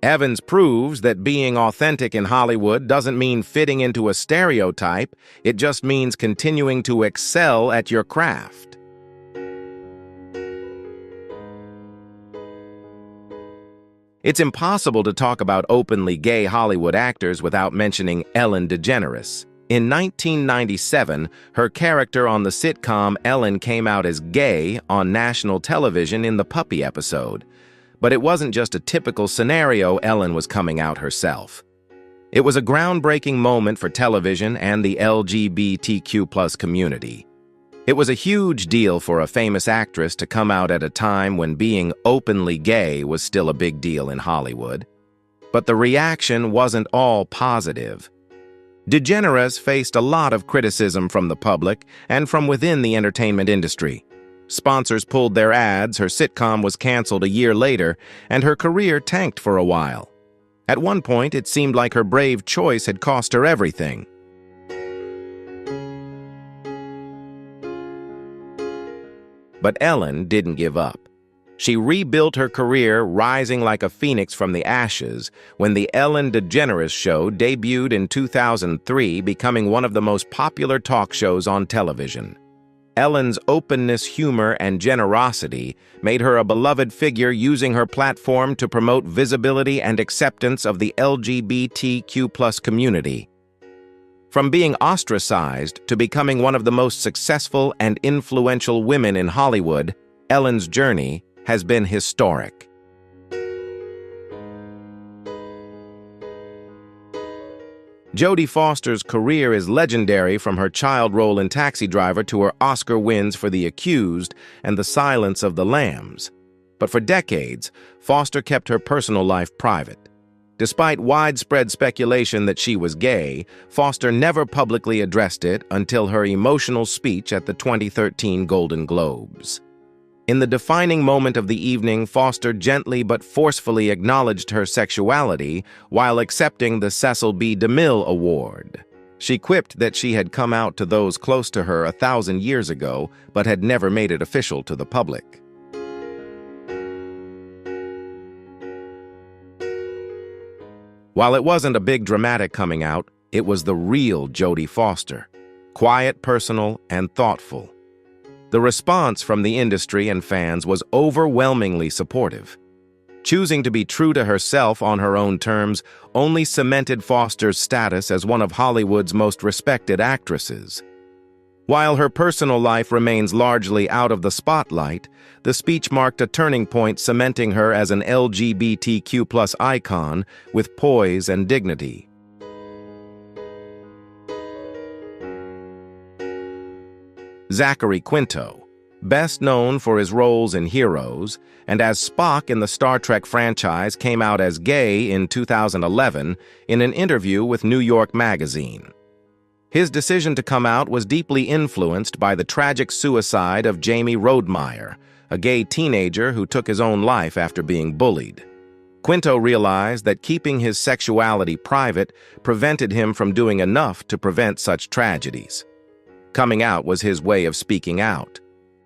Evans proves that being authentic in Hollywood doesn't mean fitting into a stereotype, it just means continuing to excel at your craft. It's impossible to talk about openly gay Hollywood actors without mentioning Ellen DeGeneres. In 1997, her character on the sitcom Ellen came out as gay on national television in the Puppy episode. But it wasn't just a typical scenario. Ellen was coming out herself. It was a groundbreaking moment for television and the LGBTQ+ community. It was a huge deal for a famous actress to come out at a time when being openly gay was still a big deal in Hollywood. But the reaction wasn't all positive. DeGeneres faced a lot of criticism from the public and from within the entertainment industry. Sponsors pulled their ads, her sitcom was canceled a year later, and her career tanked for a while. At one point, it seemed like her brave choice had cost her everything. But Ellen didn't give up. She rebuilt her career, rising like a phoenix from the ashes, when The Ellen DeGeneres Show debuted in 2003, becoming one of the most popular talk shows on television. Ellen's openness, humor, and generosity made her a beloved figure, using her platform to promote visibility and acceptance of the LGBTQ+ community. From being ostracized to becoming one of the most successful and influential women in Hollywood, Ellen's journey has been historic. Jodie Foster's career is legendary, from her child role in Taxi Driver to her Oscar wins for The Accused and The Silence of the Lambs. But for decades, Foster kept her personal life private. Despite widespread speculation that she was gay, Foster never publicly addressed it until her emotional speech at the 2013 Golden Globes. In the defining moment of the evening, Foster gently but forcefully acknowledged her sexuality while accepting the Cecil B. DeMille Award. She quipped that she had come out to those close to her 1,000 years ago, but had never made it official to the public. While it wasn't a big dramatic coming out, it was the real Jodie Foster, quiet, personal, and thoughtful. The response from the industry and fans was overwhelmingly supportive. Choosing to be true to herself on her own terms only cemented Foster's status as one of Hollywood's most respected actresses. While her personal life remains largely out of the spotlight, the speech marked a turning point, cementing her as an LGBTQ+ icon with poise and dignity. Zachary Quinto, best known for his roles in Heroes and as Spock in the Star Trek franchise, came out as gay in 2011 in an interview with New York Magazine. His decision to come out was deeply influenced by the tragic suicide of Jamie Rodemeyer, a gay teenager who took his own life after being bullied. Quinto realized that keeping his sexuality private prevented him from doing enough to prevent such tragedies. Coming out was his way of speaking out.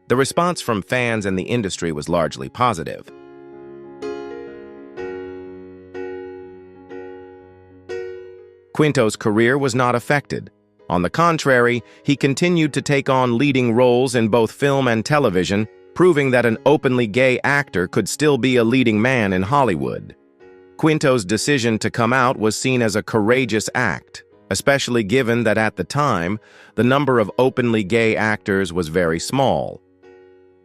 The response from fans and the industry was largely positive. Quinto's career was not affected. On the contrary, he continued to take on leading roles in both film and television, proving that an openly gay actor could still be a leading man in Hollywood. Quinto's decision to come out was seen as a courageous act, especially given that at the time, the number of openly gay actors was very small.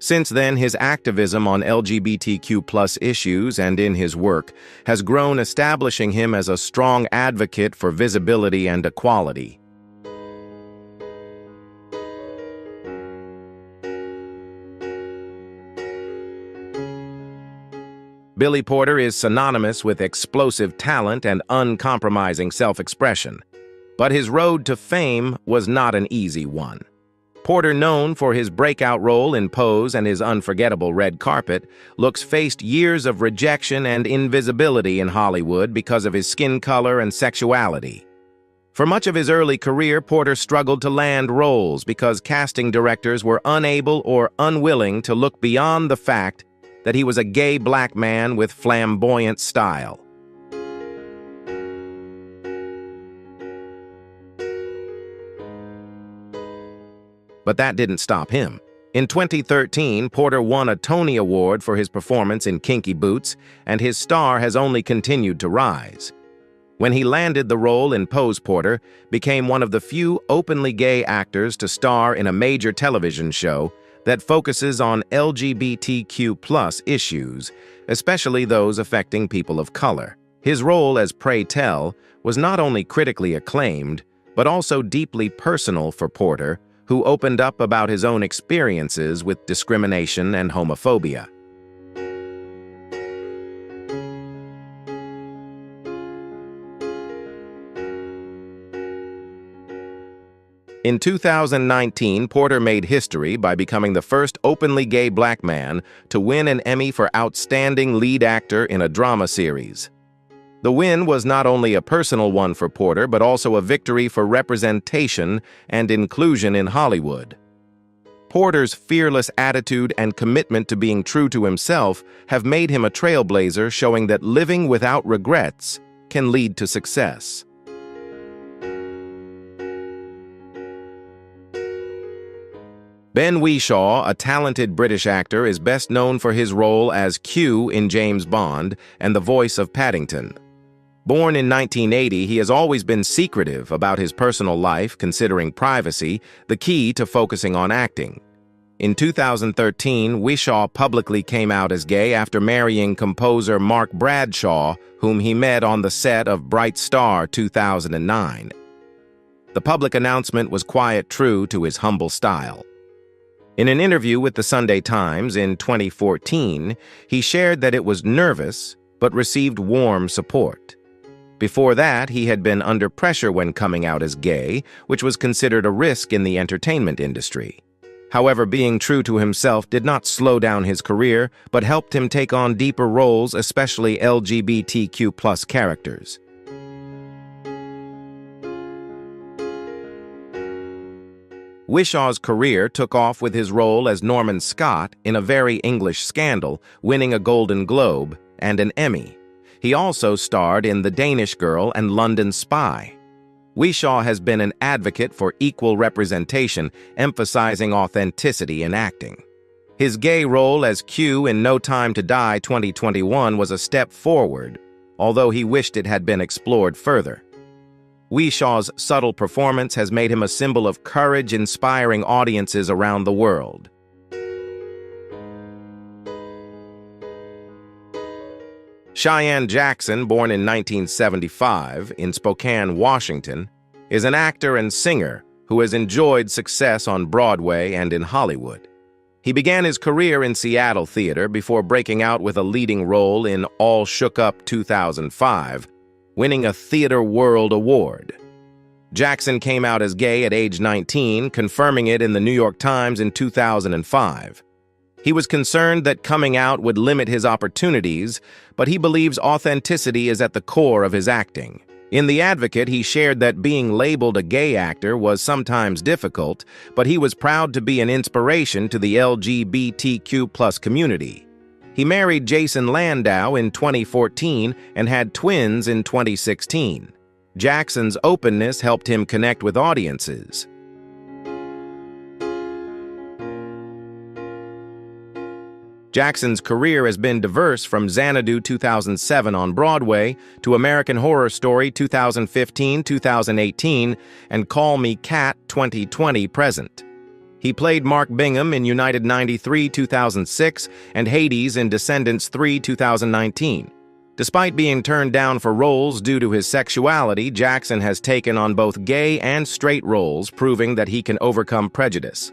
Since then, his activism on LGBTQ+ issues and in his work has grown, establishing him as a strong advocate for visibility and equality. Billy Porter is synonymous with explosive talent and uncompromising self-expression. But his road to fame was not an easy one. Porter, known for his breakout role in Pose and his unforgettable red carpet, looks faced years of rejection and invisibility in Hollywood because of his skin color and sexuality. For much of his early career, Porter struggled to land roles because casting directors were unable or unwilling to look beyond the fact that he was a gay black man with flamboyant style. But that didn't stop him. In 2013, Porter won a Tony Award for his performance in Kinky Boots, and his star has only continued to rise. When he landed the role in Pose, Porter became one of the few openly gay actors to star in a major television show that focuses on LGBTQ+ issues, especially those affecting people of color. His role as Pray Tell was not only critically acclaimed, but also deeply personal for Porter, who opened up about his own experiences with discrimination and homophobia. In 2019, Porter made history by becoming the first openly gay black man to win an Emmy for Outstanding Lead Actor in a Drama Series. The win was not only a personal one for Porter, but also a victory for representation and inclusion in Hollywood. Porter's fearless attitude and commitment to being true to himself have made him a trailblazer, showing that living without regrets can lead to success. Ben Whishaw, a talented British actor, is best known for his role as Q in James Bond and the voice of Paddington. Born in 1980, he has always been secretive about his personal life, considering privacy the key to focusing on acting. In 2013, Whishaw publicly came out as gay after marrying composer Mark Bradshaw, whom he met on the set of Bright Star 2009. The public announcement was quiet, true to his humble style. In an interview with the Sunday Times in 2014, he shared that it was nervous, but received warm support. Before that, he had been under pressure when coming out as gay, which was considered a risk in the entertainment industry. However, being true to himself did not slow down his career, but helped him take on deeper roles, especially LGBTQ+ characters. Whishaw's career took off with his role as Norman Scott in A Very English Scandal, winning a Golden Globe and an Emmy. He also starred in The Danish Girl and London Spy. Whishaw has been an advocate for equal representation, emphasizing authenticity in acting. His gay role as Q in No Time to Die 2021 was a step forward, although he wished it had been explored further. Whishaw's subtle performance has made him a symbol of courage, inspiring audiences around the world. Cheyenne Jackson, born in 1975 in Spokane, Washington, is an actor and singer who has enjoyed success on Broadway and in Hollywood. He began his career in Seattle theater before breaking out with a leading role in All Shook Up 2005, winning a Theater World Award. Jackson came out as gay at age 19, confirming it in the New York Times in 2005. He was concerned that coming out would limit his opportunities, but he believes authenticity is at the core of his acting. In The Advocate, he shared that being labeled a gay actor was sometimes difficult, but he was proud to be an inspiration to the LGBTQ+ community. He married Jason Landau in 2014 and had twins in 2016. Jackson's openness helped him connect with audiences. Jackson's career has been diverse, from Xanadu 2007 on Broadway to American Horror Story 2015-2018 and Call Me Kat 2020 present. He played Mark Bingham in United 93 2006 and Hades in Descendants 3 2019. Despite being turned down for roles due to his sexuality, Jackson has taken on both gay and straight roles, proving that he can overcome prejudice.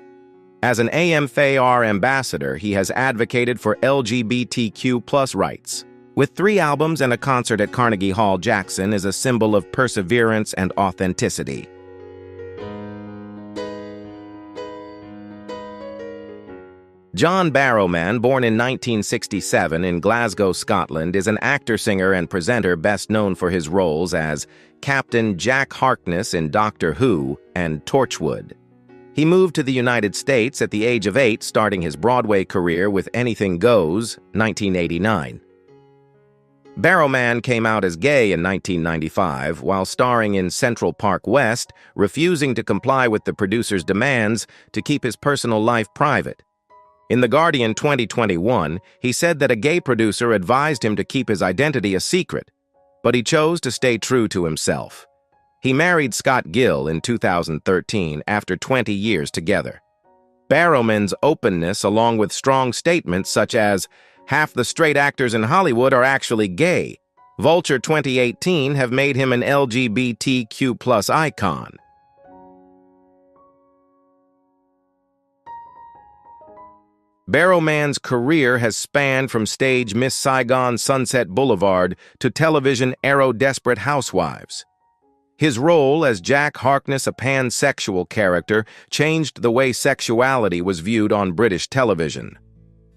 As an AMFAR ambassador, he has advocated for LGBTQ+ rights. With 3 albums and a concert at Carnegie Hall, Jackson is a symbol of perseverance and authenticity. John Barrowman, born in 1967 in Glasgow, Scotland, is an actor, singer, and presenter best known for his roles as Captain Jack Harkness in Doctor Who and Torchwood. He moved to the United States at the age of 8, starting his Broadway career with Anything Goes, 1989. Barrowman came out as gay in 1995 while starring in Central Park West, refusing to comply with the producer's demands to keep his personal life private. In The Guardian 2021, he said that a gay producer advised him to keep his identity a secret, but he chose to stay true to himself. He married Scott Gill in 2013 after 20 years together. Barrowman's openness, along with strong statements such as, "Half the straight actors in Hollywood are actually gay," Vulture 2018 have made him an LGBTQ+ icon. Barrowman's career has spanned from stage Miss Saigon Sunset Boulevard to television Arrow Desperate Housewives. His role as Jack Harkness, a pansexual character, changed the way sexuality was viewed on British television.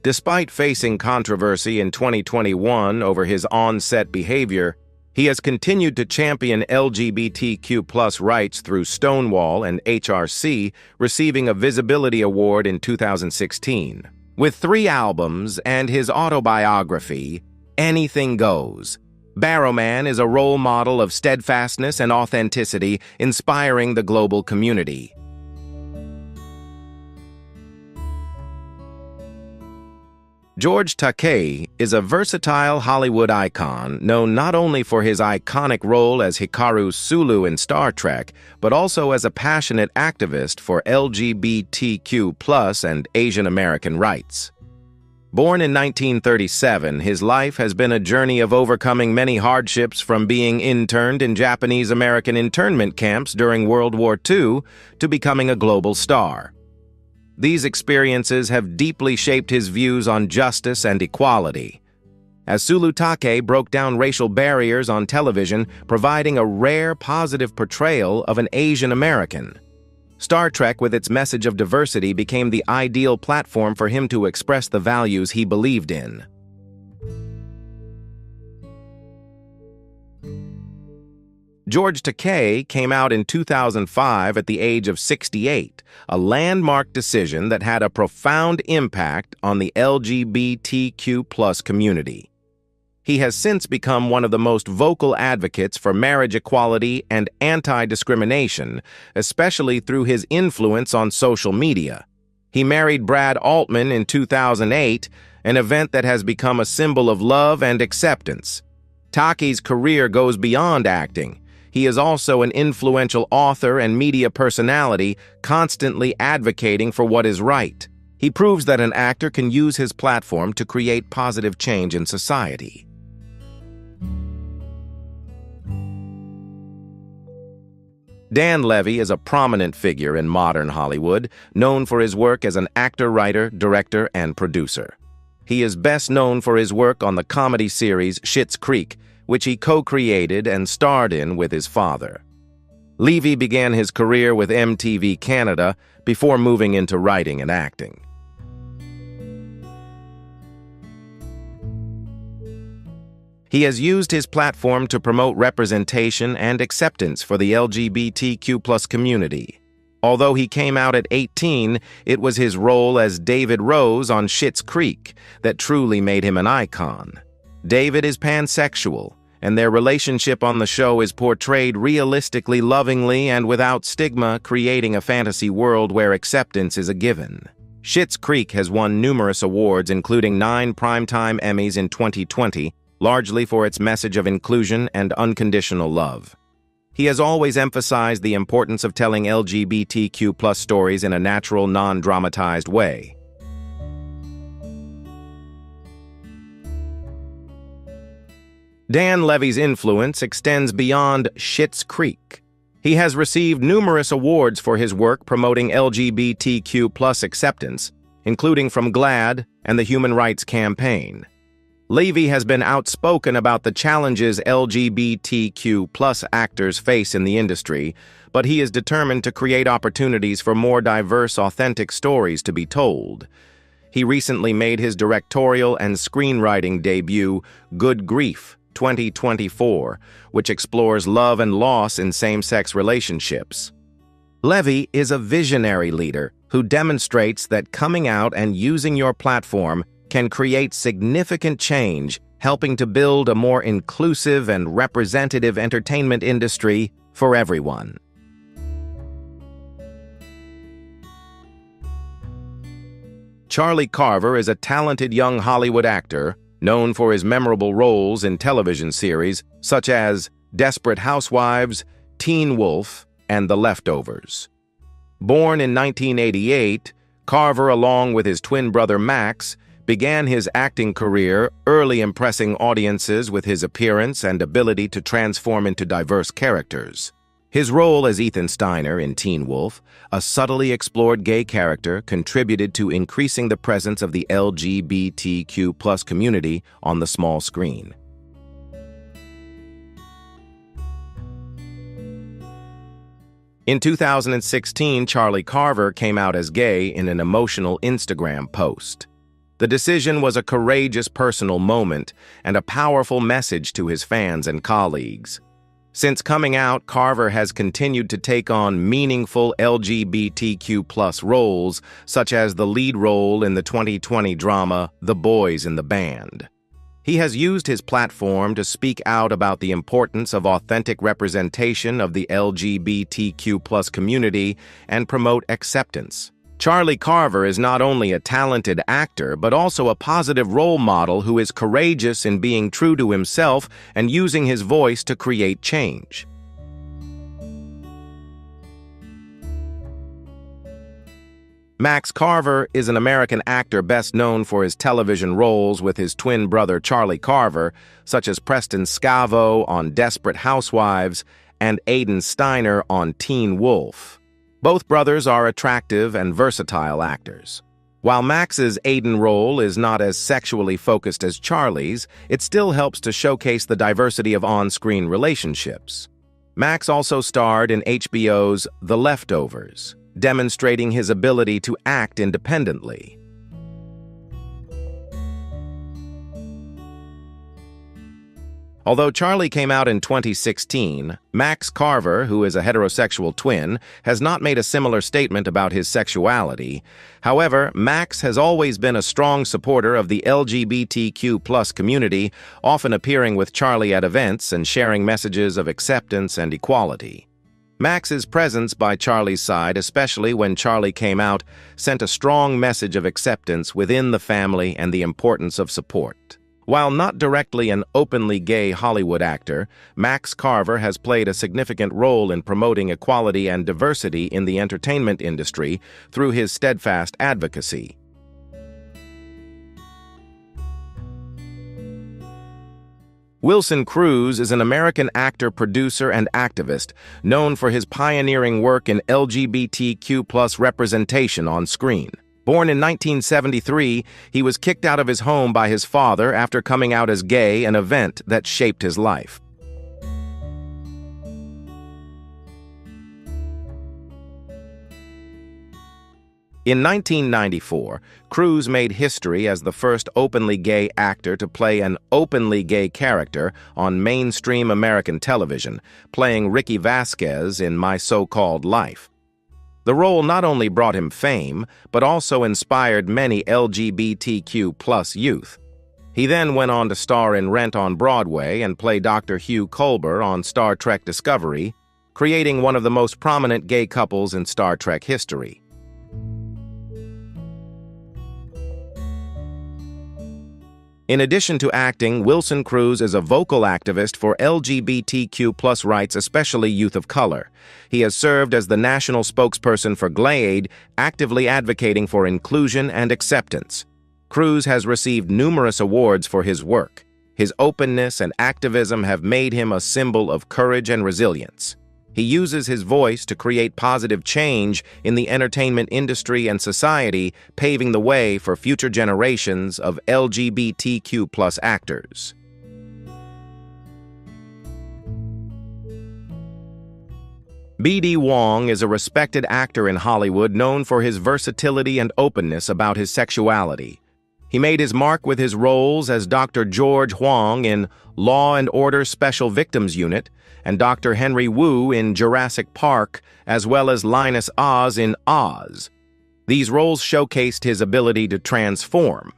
Despite facing controversy in 2021 over his on-set behavior, he has continued to champion LGBTQ+ rights through Stonewall and HRC, receiving a Visibility Award in 2016. With 3 albums and his autobiography, Anything Goes, Barrowman is a role model of steadfastness and authenticity, inspiring the global community. George Takei is a versatile Hollywood icon known not only for his iconic role as Hikaru Sulu in Star Trek, but also as a passionate activist for LGBTQ+ and Asian American rights. Born in 1937, his life has been a journey of overcoming many hardships, from being interned in Japanese American internment camps during World War II to becoming a global star. These experiences have deeply shaped his views on justice and equality. As Sulu Takei broke down racial barriers on television, providing a rare positive portrayal of an Asian American. Star Trek, with its message of diversity, became the ideal platform for him to express the values he believed in. George Takei came out in 2005 at the age of 68, a landmark decision that had a profound impact on the LGBTQ+ community. He has since become one of the most vocal advocates for marriage equality and anti-discrimination, especially through his influence on social media. He married Brad Altman in 2008, an event that has become a symbol of love and acceptance. Takei's career goes beyond acting. He is also an influential author and media personality, constantly advocating for what is right. He proves that an actor can use his platform to create positive change in society. Dan Levy is a prominent figure in modern Hollywood, known for his work as an actor, writer, director, and producer. He is best known for his work on the comedy series Schitt's Creek, which he co-created and starred in with his father. Levy began his career with MTV Canada before moving into writing and acting. He has used his platform to promote representation and acceptance for the LGBTQ+ community. Although he came out at 18, it was his role as David Rose on Schitt's Creek that truly made him an icon. David is pansexual, and their relationship on the show is portrayed realistically, lovingly, and without stigma, creating a fantasy world where acceptance is a given. Schitt's Creek has won numerous awards, including 9 Primetime Emmys in 2020, largely for its message of inclusion and unconditional love. He has always emphasized the importance of telling LGBTQ+ stories in a natural, non-dramatized way. Dan Levy's influence extends beyond Schitt's Creek. He has received numerous awards for his work promoting LGBTQ+ acceptance, including from GLAAD and the Human Rights Campaign. Levy has been outspoken about the challenges LGBTQ+ actors face in the industry, but he is determined to create opportunities for more diverse, authentic stories to be told. He recently made his directorial and screenwriting debut, Good Grief, 2024, which explores love and loss in same-sex relationships. Levy is a visionary leader who demonstrates that coming out and using your platform can create significant change, helping to build a more inclusive and representative entertainment industry for everyone. Charlie Carver is a talented young Hollywood actor known for his memorable roles in television series such as Desperate Housewives, Teen Wolf, and The Leftovers. Born in 1988, Carver, along with his twin brother Max, began his acting career early, impressing audiences with his appearance and ability to transform into diverse characters. His role as Ethan Steiner in Teen Wolf, a subtly explored gay character, contributed to increasing the presence of the LGBTQ+ community on the small screen. In 2016, Charlie Carver came out as gay in an emotional Instagram post. The decision was a courageous personal moment and a powerful message to his fans and colleagues. Since coming out, Carver has continued to take on meaningful LGBTQ+ roles, such as the lead role in the 2020 drama The Boys in the Band. He has used his platform to speak out about the importance of authentic representation of the LGBTQ+ community and promote acceptance. Charlie Carver is not only a talented actor, but also a positive role model who is courageous in being true to himself and using his voice to create change. Max Carver is an American actor best known for his television roles with his twin brother Charlie Carver, such as Preston Scavo on Desperate Housewives and Aiden Steiner on Teen Wolf. Both brothers are attractive and versatile actors. While Max's Aiden role is not as sexually focused as Charlie's, it still helps to showcase the diversity of on-screen relationships. Max also starred in HBO's The Leftovers, demonstrating his ability to act independently. Although Charlie came out in 2016, Max Carver, who is a heterosexual twin, has not made a similar statement about his sexuality. However, Max has always been a strong supporter of the LGBTQ+ community, often appearing with Charlie at events and sharing messages of acceptance and equality. Max's presence by Charlie's side, especially when Charlie came out, sent a strong message of acceptance within the family and the importance of support. While not directly an openly gay Hollywood actor, Max Carver has played a significant role in promoting equality and diversity in the entertainment industry through his steadfast advocacy. Wilson Cruz is an American actor, producer, and activist known for his pioneering work in LGBTQ+ representation on screen. Born in 1973, he was kicked out of his home by his father after coming out as gay, an event that shaped his life. In 1994, Cruz made history as the first openly gay actor to play an openly gay character on mainstream American television, playing Ricky Vasquez in My So-Called Life. The role not only brought him fame, but also inspired many LGBTQ+ youth. He then went on to star in Rent on Broadway and play Dr. Hugh Culber on Star Trek Discovery, creating one of the most prominent gay couples in Star Trek history. In addition to acting, Wilson Cruz is a vocal activist for LGBTQ+ rights, especially youth of color. He has served as the national spokesperson for GLAAD, actively advocating for inclusion and acceptance. Cruz has received numerous awards for his work. His openness and activism have made him a symbol of courage and resilience. He uses his voice to create positive change in the entertainment industry and society, paving the way for future generations of LGBTQ+ actors. B.D. Wong is a respected actor in Hollywood known for his versatility and openness about his sexuality. He made his mark with his roles as Dr. George Huang in Law and Order Special Victims Unit and Dr. Henry Wu in Jurassic Park, as well as Linus Oz in Oz. These roles showcased his ability to transform.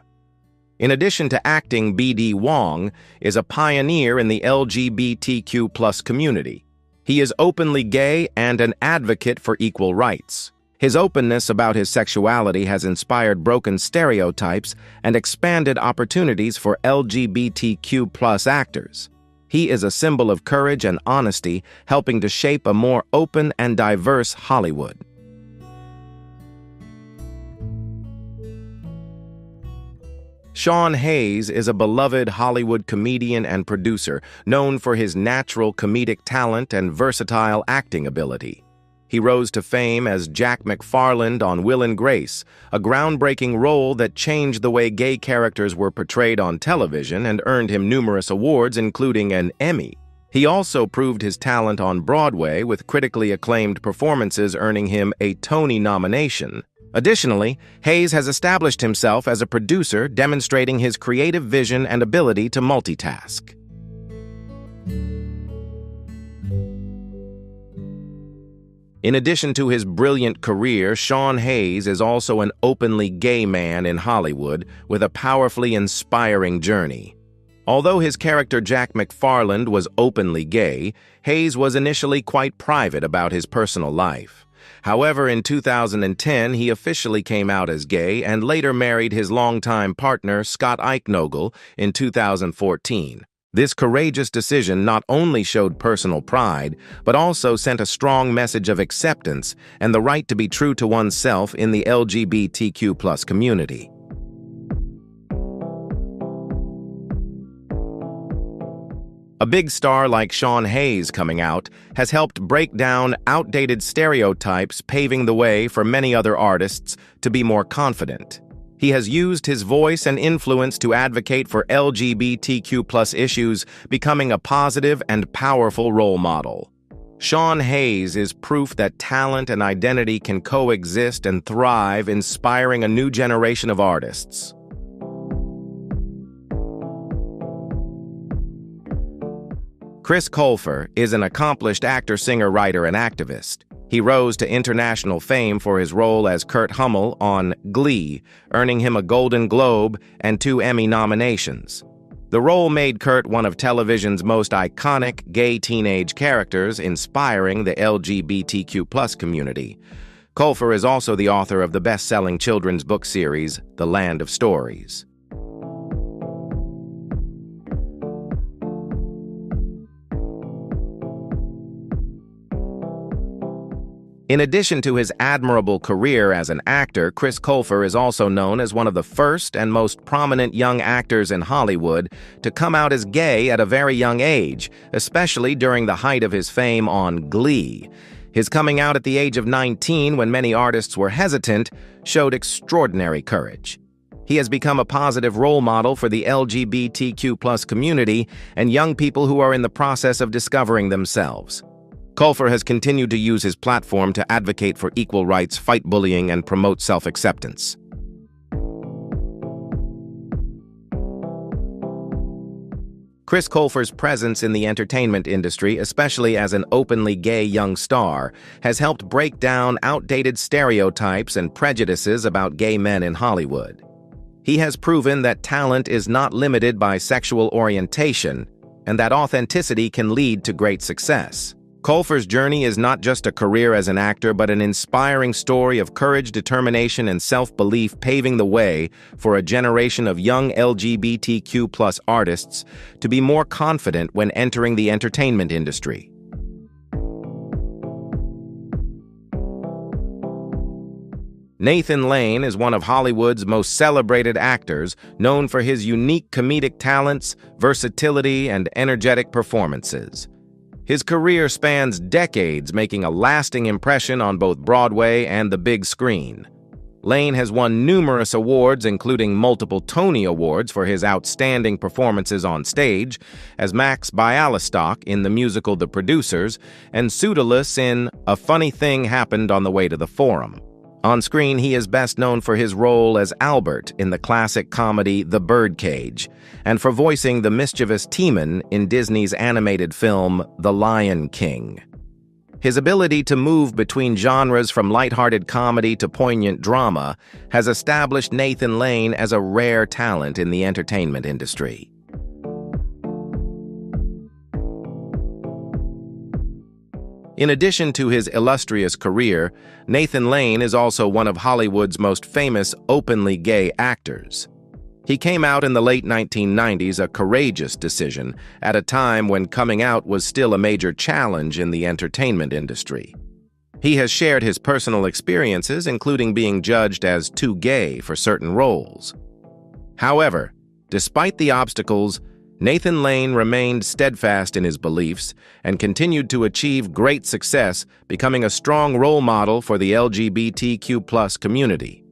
In addition to acting, B.D. Wong is a pioneer in the LGBTQ+ community. He is openly gay and an advocate for equal rights. His openness about his sexuality has inspired broken stereotypes and expanded opportunities for LGBTQ+ actors. He is a symbol of courage and honesty, helping to shape a more open and diverse Hollywood. Sean Hayes is a beloved Hollywood comedian and producer known for his natural comedic talent and versatile acting ability. He rose to fame as Jack McFarland on Will and Grace, a groundbreaking role that changed the way gay characters were portrayed on television and earned him numerous awards, including an Emmy. He also proved his talent on Broadway with critically acclaimed performances, earning him a Tony nomination. Additionally, Hayes has established himself as a producer, demonstrating his creative vision and ability to multitask. In addition to his brilliant career, Sean Hayes is also an openly gay man in Hollywood with a powerfully inspiring journey. Although his character Jack McFarland was openly gay, Hayes was initially quite private about his personal life. However, in 2010, he officially came out as gay and later married his longtime partner, Scott Eichnogle, in 2014. This courageous decision not only showed personal pride, but also sent a strong message of acceptance and the right to be true to oneself in the LGBTQ+ community. A big star like Sean Hayes coming out has helped break down outdated stereotypes, paving the way for many other artists to be more confident. He has used his voice and influence to advocate for LGBTQ+ issues, becoming a positive and powerful role model. Sean Hayes is proof that talent and identity can coexist and thrive, inspiring a new generation of artists. Chris Colfer is an accomplished actor, singer, writer, and activist. He rose to international fame for his role as Kurt Hummel on Glee, earning him a Golden Globe and 2 Emmy nominations. The role made Kurt one of television's most iconic gay teenage characters, inspiring the LGBTQ+ community. Colfer is also the author of the best-selling children's book series, The Land of Stories. In addition to his admirable career as an actor, Chris Colfer is also known as one of the first and most prominent young actors in Hollywood to come out as gay at a very young age, especially during the height of his fame on Glee. His coming out at the age of 19, when many artists were hesitant, showed extraordinary courage. He has become a positive role model for the LGBTQ+ community and young people who are in the process of discovering themselves. Colfer has continued to use his platform to advocate for equal rights, fight bullying, and promote self-acceptance. Chris Colfer's presence in the entertainment industry, especially as an openly gay young star, has helped break down outdated stereotypes and prejudices about gay men in Hollywood. He has proven that talent is not limited by sexual orientation, and that authenticity can lead to great success. Colfer's journey is not just a career as an actor, but an inspiring story of courage, determination, and self-belief, paving the way for a generation of young LGBTQ+ artists to be more confident when entering the entertainment industry. Nathan Lane is one of Hollywood's most celebrated actors, known for his unique comedic talents, versatility, and energetic performances. His career spans decades, making a lasting impression on both Broadway and the big screen. Lane has won numerous awards, including multiple Tony Awards for his outstanding performances on stage, as Max Bialystock in the musical The Producers, and Pseudolus in A Funny Thing Happened on the Way to the Forum. On screen, he is best known for his role as Albert in the classic comedy The Birdcage, and for voicing the mischievous Timon in Disney's animated film The Lion King. His ability to move between genres from lighthearted comedy to poignant drama has established Nathan Lane as a rare talent in the entertainment industry. In addition to his illustrious career, Nathan Lane is also one of Hollywood's most famous openly gay actors. He came out in the late 1990s, a courageous decision, at a time when coming out was still a major challenge in the entertainment industry. He has shared his personal experiences, including being judged as too gay for certain roles. However, despite the obstacles, Nathan Lane remained steadfast in his beliefs and continued to achieve great success, becoming a strong role model for the LGBTQ+ community.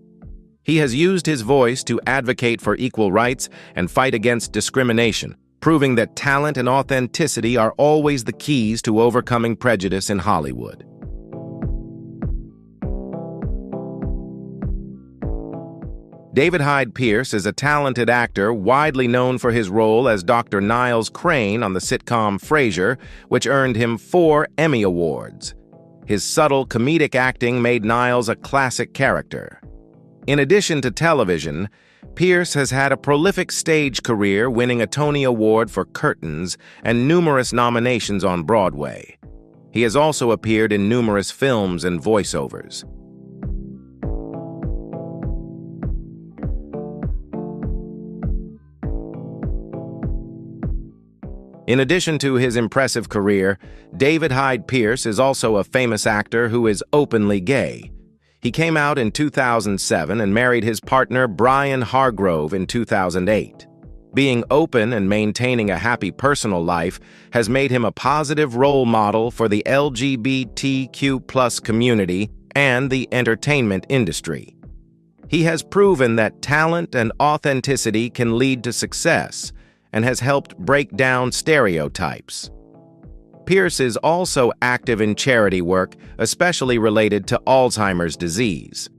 He has used his voice to advocate for equal rights and fight against discrimination, proving that talent and authenticity are always the keys to overcoming prejudice in Hollywood. David Hyde Pierce is a talented actor widely known for his role as Dr. Niles Crane on the sitcom Frasier, which earned him 4 Emmy Awards. His subtle comedic acting made Niles a classic character. In addition to television, Pierce has had a prolific stage career, winning a Tony Award for Curtains and numerous nominations on Broadway. He has also appeared in numerous films and voiceovers. In addition to his impressive career, David Hyde Pierce is also a famous actor who is openly gay. He came out in 2007 and married his partner Brian Hargrove in 2008. Being open and maintaining a happy personal life has made him a positive role model for the LGBTQ+ community and the entertainment industry. He has proven that talent and authenticity can lead to success and has helped break down stereotypes. Pierce is also active in charity work, especially related to Alzheimer's disease.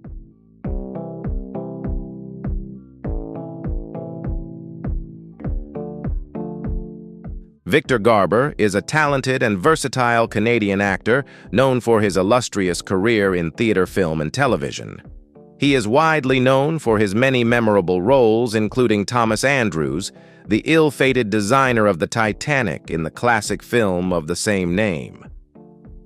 Victor Garber is a talented and versatile Canadian actor known for his illustrious career in theater, film, and television. He is widely known for his many memorable roles, including Thomas Andrews, the ill-fated designer of the Titanic in the classic film of the same name.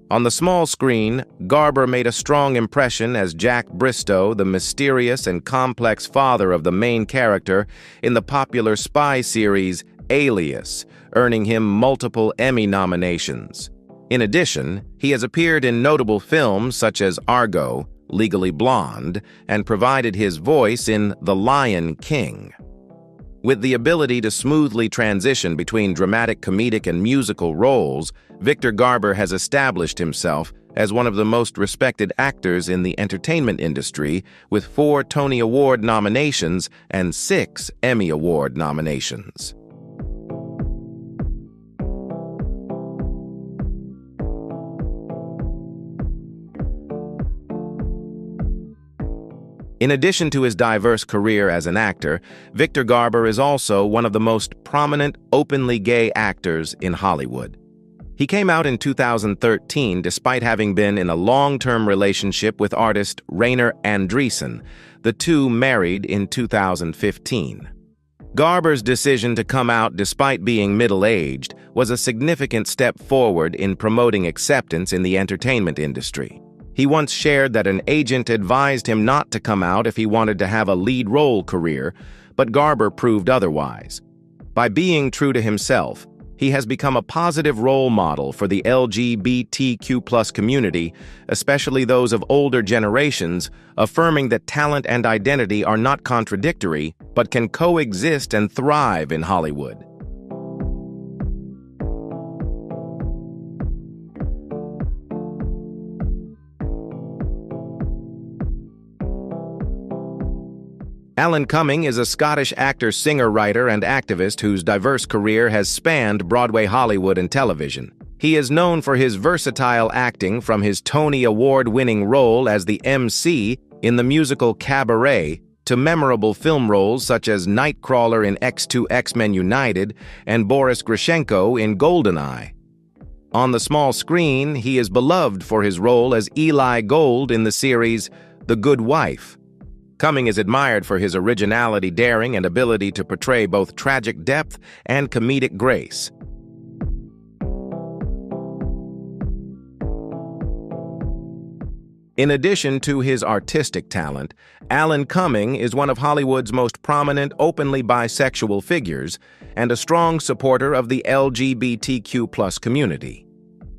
On the small screen, Garber made a strong impression as Jack Bristow, the mysterious and complex father of the main character in the popular spy series Alias, earning him multiple Emmy nominations. In addition, he has appeared in notable films such as Argo, Legally Blonde, and provided his voice in The Lion King. With the ability to smoothly transition between dramatic, comedic, and musical roles, Victor Garber has established himself as one of the most respected actors in the entertainment industry, with 4 Tony Award nominations and 6 Emmy Award nominations. In addition to his diverse career as an actor, Victor Garber is also one of the most prominent openly gay actors in Hollywood. He came out in 2013 despite having been in a long-term relationship with artist Rainer Andresen. The two married in 2015. Garber's decision to come out despite being middle-aged was a significant step forward in promoting acceptance in the entertainment industry. He once shared that an agent advised him not to come out if he wanted to have a lead role career, but Garber proved otherwise. By being true to himself, he has become a positive role model for the LGBTQ+ community, especially those of older generations, affirming that talent and identity are not contradictory, but can coexist and thrive in Hollywood. Alan Cumming is a Scottish actor, singer, writer, and activist whose diverse career has spanned Broadway, Hollywood, and television. He is known for his versatile acting, from his Tony Award-winning role as the MC in the musical Cabaret to memorable film roles such as Nightcrawler in X2 X-Men United and Boris Grishenko in GoldenEye. On the small screen, he is beloved for his role as Eli Gold in the series The Good Wife. Cumming is admired for his originality, daring, and ability to portray both tragic depth and comedic grace. In addition to his artistic talent, Alan Cumming is one of Hollywood's most prominent openly bisexual figures and a strong supporter of the LGBTQ+ community.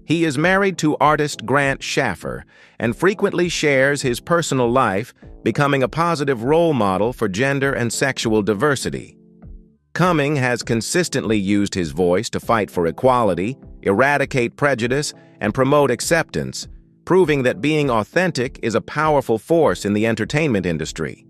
He is married to artist Grant Shaffer and frequently shares his personal life, becoming a positive role model for gender and sexual diversity. Cumming has consistently used his voice to fight for equality, eradicate prejudice, and promote acceptance, proving that being authentic is a powerful force in the entertainment industry.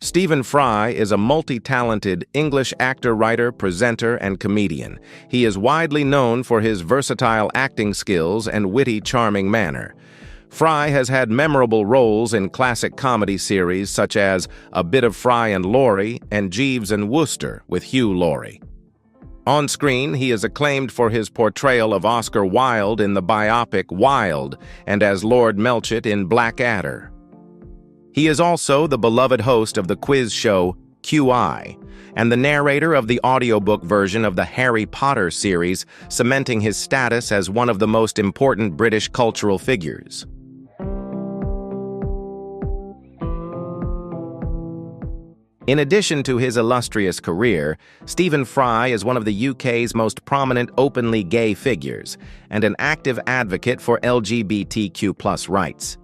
Stephen Fry is a multi-talented English actor, writer, presenter, and comedian. He is widely known for his versatile acting skills and witty, charming manner. Fry has had memorable roles in classic comedy series such as A Bit of Fry and Laurie and Jeeves and Wooster with Hugh Laurie. On screen, he is acclaimed for his portrayal of Oscar Wilde in the biopic Wild and as Lord Melchett in Blackadder. He is also the beloved host of the quiz show QI and the narrator of the audiobook version of the Harry Potter series, cementing his status as one of the most important British cultural figures. In addition to his illustrious career, Stephen Fry is one of the UK's most prominent openly gay figures and an active advocate for LGBTQ+ rights.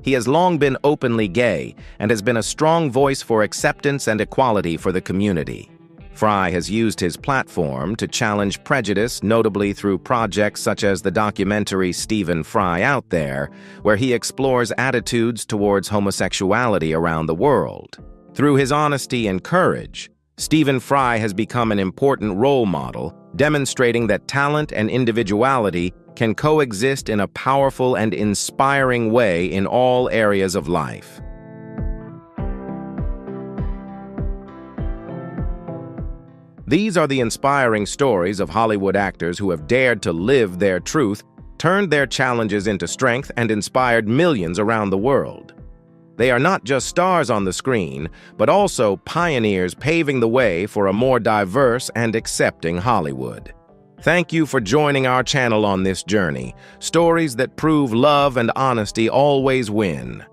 He has long been openly gay and has been a strong voice for acceptance and equality for the community. Fry has used his platform to challenge prejudice, notably through projects such as the documentary Stephen Fry Out There, where he explores attitudes towards homosexuality around the world. Through his honesty and courage, Stephen Fry has become an important role model, demonstrating that talent and individuality can coexist in a powerful and inspiring way in all areas of life. These are the inspiring stories of Hollywood actors who have dared to live their truth, turned their challenges into strength, and inspired millions around the world. They are not just stars on the screen, but also pioneers paving the way for a more diverse and accepting Hollywood. Thank you for joining our channel on this journey. Stories that prove love and honesty always win.